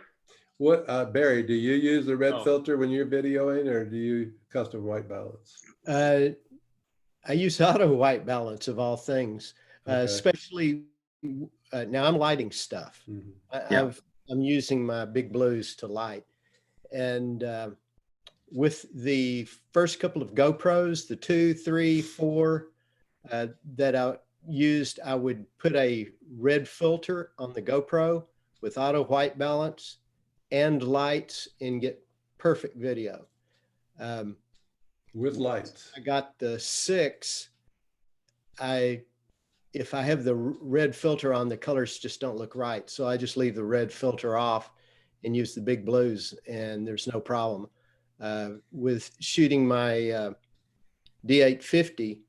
What, Barry, do you use the red Oh. filter when you're videoing or do you custom white balance? I use auto white balance of all things, Okay. especially now I'm lighting stuff. Mhm. I'm using my big blues to light. And with the first couple of GoPros, the 2, 3, 4 that I used, I would put a red filter on the GoPro with auto white balance and lights and get perfect video. With lights. I got the 6. If I have the red filter on, the colors just don't look right. So I just leave the red filter off and use the big blues, and there's no problem. With shooting my D850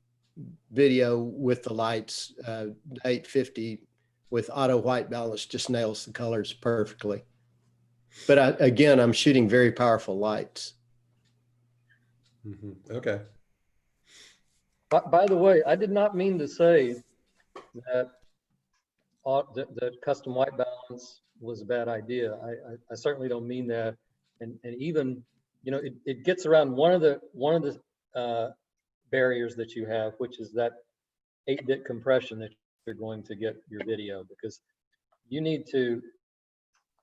video with the lights, 850 with auto white balance just nails the colors perfectly. But again, I'm shooting very powerful lights. Mm-hmm. Okay. By the way, I did not mean to say that that custom white balance was a bad idea. I certainly don't mean that. And even, you know, it gets around one of the barriers that you have, which is that 8-bit compression that you're going to get your video, because you need to,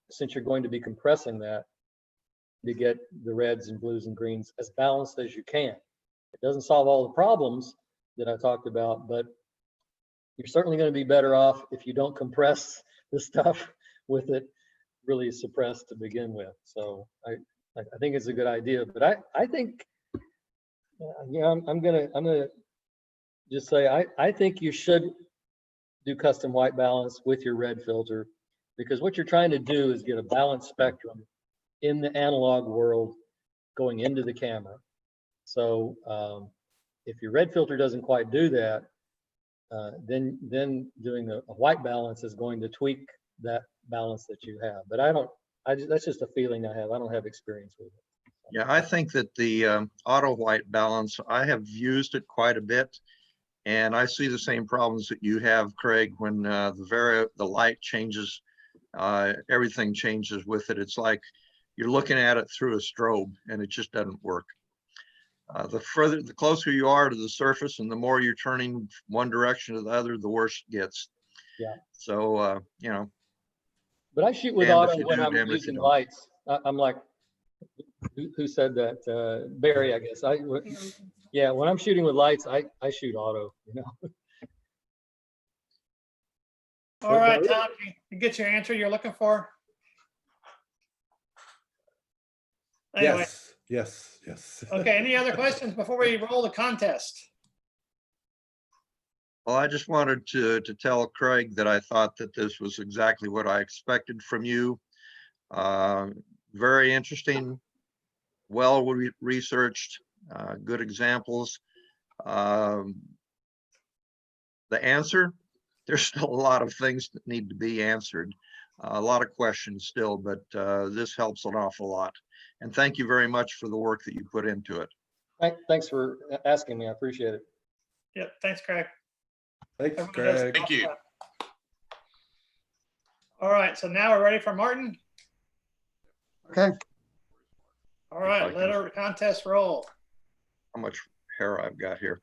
since you're going to be compressing that, to get the reds and blues and greens as balanced as you can. It doesn't solve all the problems that I talked about, but you're certainly going to be better off if you don't compress the stuff with it really suppressed to begin with. So I think it's a good idea, but I think, yeah, I'm gonna just say I think you should do custom white balance with your red filter, because what you're trying to do is get a balanced spectrum in the analog world going into the camera. So if your red filter doesn't quite do that, then doing a white balance is going to tweak that balance that you have. But that's just a feeling I have. I don't have experience with it. Yeah, I think that the auto white balance, I have used it quite a bit, and I see the same problems that you have, Craig, when the light changes, everything changes with it. It's like you're looking at it through a strobe, and it just doesn't work. The closer you are to the surface and the more you're turning one direction to the other, the worse it gets. Yeah. So, you know. But I shoot with auto when I'm using lights. I'm like, who said that? Barry, I guess. Yeah, when I'm shooting with lights, I shoot auto, you know. All right, Tom, you get your answer you're looking for? Anyway. Yes. Okay, any other questions before we roll the contest? Well, I just wanted to tell Craig that I thought that this was exactly what I expected from you. Very interesting, well researched, good examples. The answer, there's still a lot of things that need to be answered, a lot of questions still, but this helps an awful lot. And thank you very much for the work that you put into it. Thanks for asking me. I appreciate it. Yeah, thanks, Craig. Thanks, Craig. Thank you. All right, so now we're ready for Martin. Okay. All right, let our contest roll. How much hair I've got here.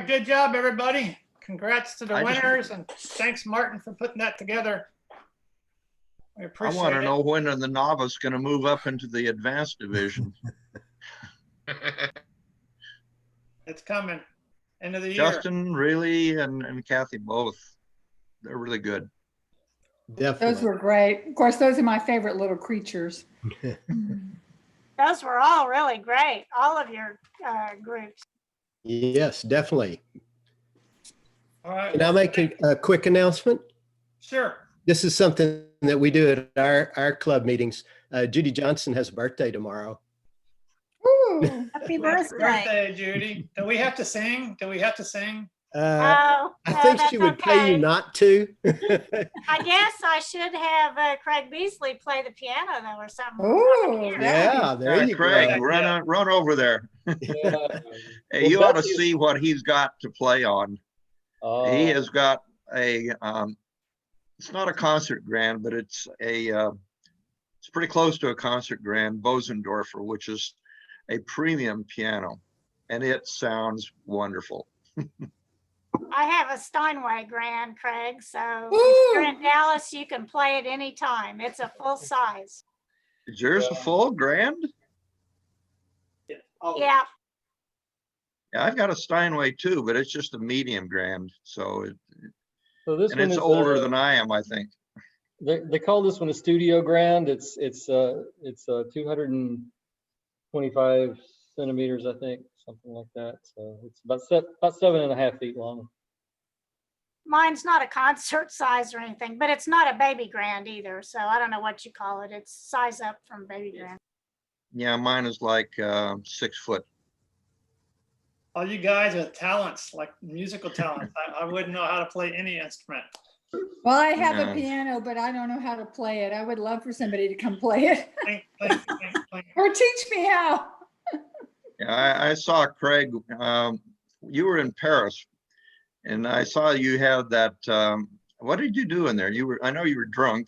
right, good job, everybody. Congrats to the I just- winners, and thanks, Martin, for putting that together. We I appreciate want to it. know when are the novice going to move up into the advanced division. It's coming. End of the year. Justin, really, and Kathy both. They're really good. Those Definitely. were great. Of course, those are my favorite little creatures. Those were all really great, all of your groups. Yes, definitely. All right. Can I make a quick announcement? Sure. This is something that we do at our club meetings. Judy Johnson has a birthday tomorrow. Ooh. Happy Happy birthday. birthday, Judy. Do we have to sing? Do we have to sing? Oh, I no, think that's she would pay you okay. not to. I guess I should have Craig Beasley play the piano though, or something. Ooh, Yeah, there you Craig, go. run over there. Yeah. Hey, Well, you ought to Betsy is- see what he's got to play on. He has got a, it's not a concert grand, but it's pretty close to a concert grand, Bosendorfer, which is a premium piano, and it sounds wonderful. I have a Steinway grand, Craig, so Ooh. if you're in Dallas, you can play it anytime. It's a full size. Is yours a full grand? Oh, Yeah, Yeah, I've got a Steinway too, but it's just a medium grand, so So this and one it's is older than I am, I think. they call this one a studio grand. It's 225 centimeters, I think, something like that. So it's about 7.5 feet long. mine's not a concert size or anything, but it's not a baby grand either. So I don't know what you call it. It's size up from baby grand. Yeah, mine is like 6 foot. all you guys are talents, like musical talents. I wouldn't know how to play any instrument. Well, I have No. a piano, but I don't know how to play it. I would love for somebody to come play it Clink, clink, clink, clink. or teach me how. Yeah, I saw Craig, you were in Paris, and I saw you had that, what did you do in there? I know you were drunk.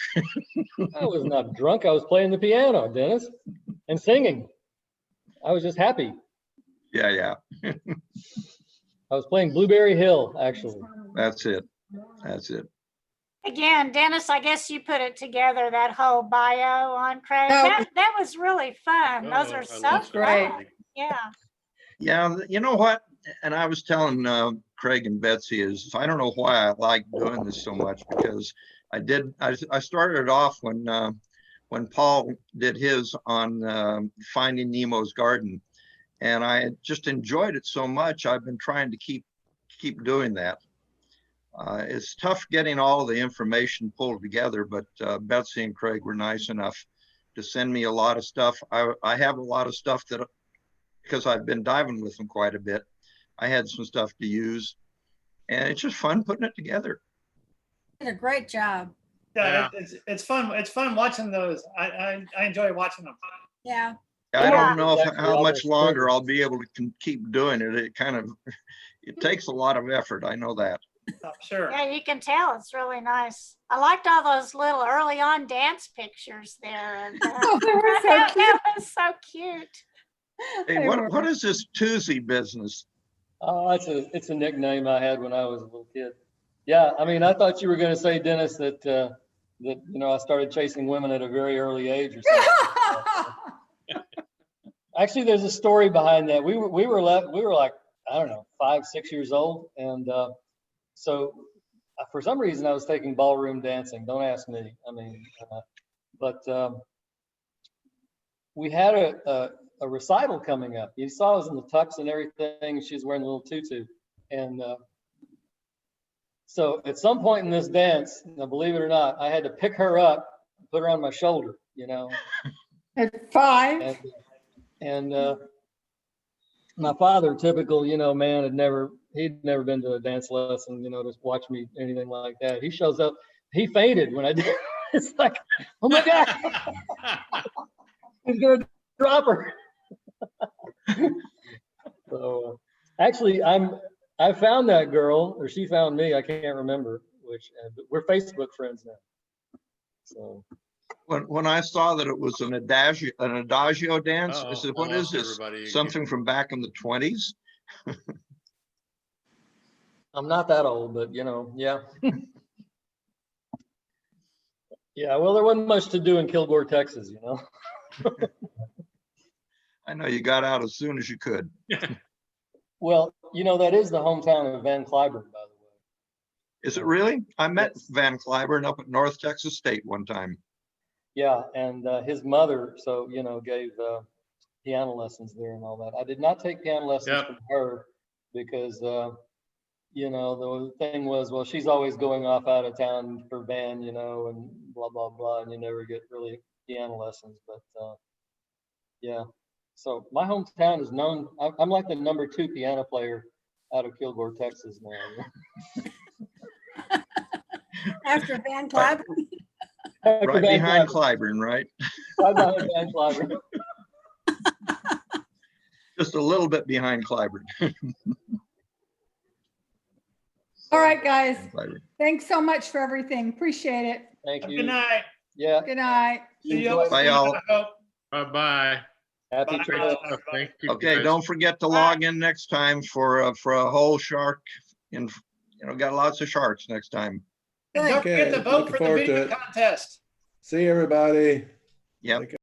I was not drunk. I was playing the piano, Dennis, and singing. I was just happy. Yeah, I was playing Blueberry Hill, actually. that's it. That's it. Again, Dennis, I guess you put it together, that whole bio on Craig. Oh. That was really fun. Those Oh, are I so love great. fun. Yeah. Yeah, you know what? And I was telling Craig and Betsy is I don't know why I like doing this so much, because I started off when Paul did his on Finding Nemo's Garden, and I just enjoyed it so much. I've been trying to keep doing that. It's tough getting all the information pulled together, but Betsy and Craig were nice enough to send me a lot of stuff. I have a lot of stuff that, because I've been diving with them quite a bit, I had some stuff to use, and it's just fun putting it together. Did a great job. Yeah, it's fun. It's fun watching those. I enjoy watching them. Yeah. I don't know Exactly, how all much those longer triggers. I'll be able to keep doing it. It takes a lot of effort. I know that. Sure. Yeah, you can tell it's really nice. I liked all those little early on dance pictures there. And, Oh, they were so that cute. was so cute. Hey, They were. what is this Tuesday business? Oh, it's a nickname I had when I was a little kid. Yeah, I mean, I thought you were going to say, Dennis, that I started chasing women at a very early age or something. Actually, there's a story behind that. We were like, I don't know, 5, 6 years old, and so for some reason I was taking ballroom dancing. Don't ask me. I mean, but we had a recital coming up. You saw us in the tux and everything. She was wearing a little tutu, and so at some point in this dance, now believe it or not, I had to pick her up, put her on my shoulder, At 5. and my father, typical, man, he'd never been to a dance lesson, to watch me, anything like that. He shows up, he fainted when I did. It's like, oh my God, he's gonna drop her. So actually, I found that girl, or she found me. I can't remember which. But we're Facebook friends now. So When I saw that it was an adagio dance, I said, I "What is lost this? everybody again. Something from back in the 20s?" I'm not that old, but you know, yeah. Yeah, well, there wasn't much to do in Kilgore, Texas, you know. I know you got out as soon as you could. Well, you know, that is the hometown of Van Cliburn, by the way. Is it really? I met Yes. Van Cliburn up at North Texas State one time. Yeah, and his mother, so, you know, gave piano lessons there and all that. I did not take piano lessons Yep. from her because, you know, the thing was, well, she's always going off out of town for band, you know, and blah, blah, blah, and you never get really piano lessons. But yeah, so my hometown is known, I'm like the #2 piano player out of Kilgore, Texas now. After Van Cliburn. Right behind Cliburn, right? Right behind Van Cliburn. Just a little bit behind Cliburn. All right, guys. Cliburn. Thanks so much for everything. Appreciate it. Thank you. Good night. Yeah, Good night. See you. Bye, y'all. Bye-bye. happy Bye. trails. Thank you. Okay, guys. don't forget to log in next time for a whole shark. You know, got lots of sharks next time. And don't forget to Okay, vote looking for the forward to video it. contest. See everybody. Yep.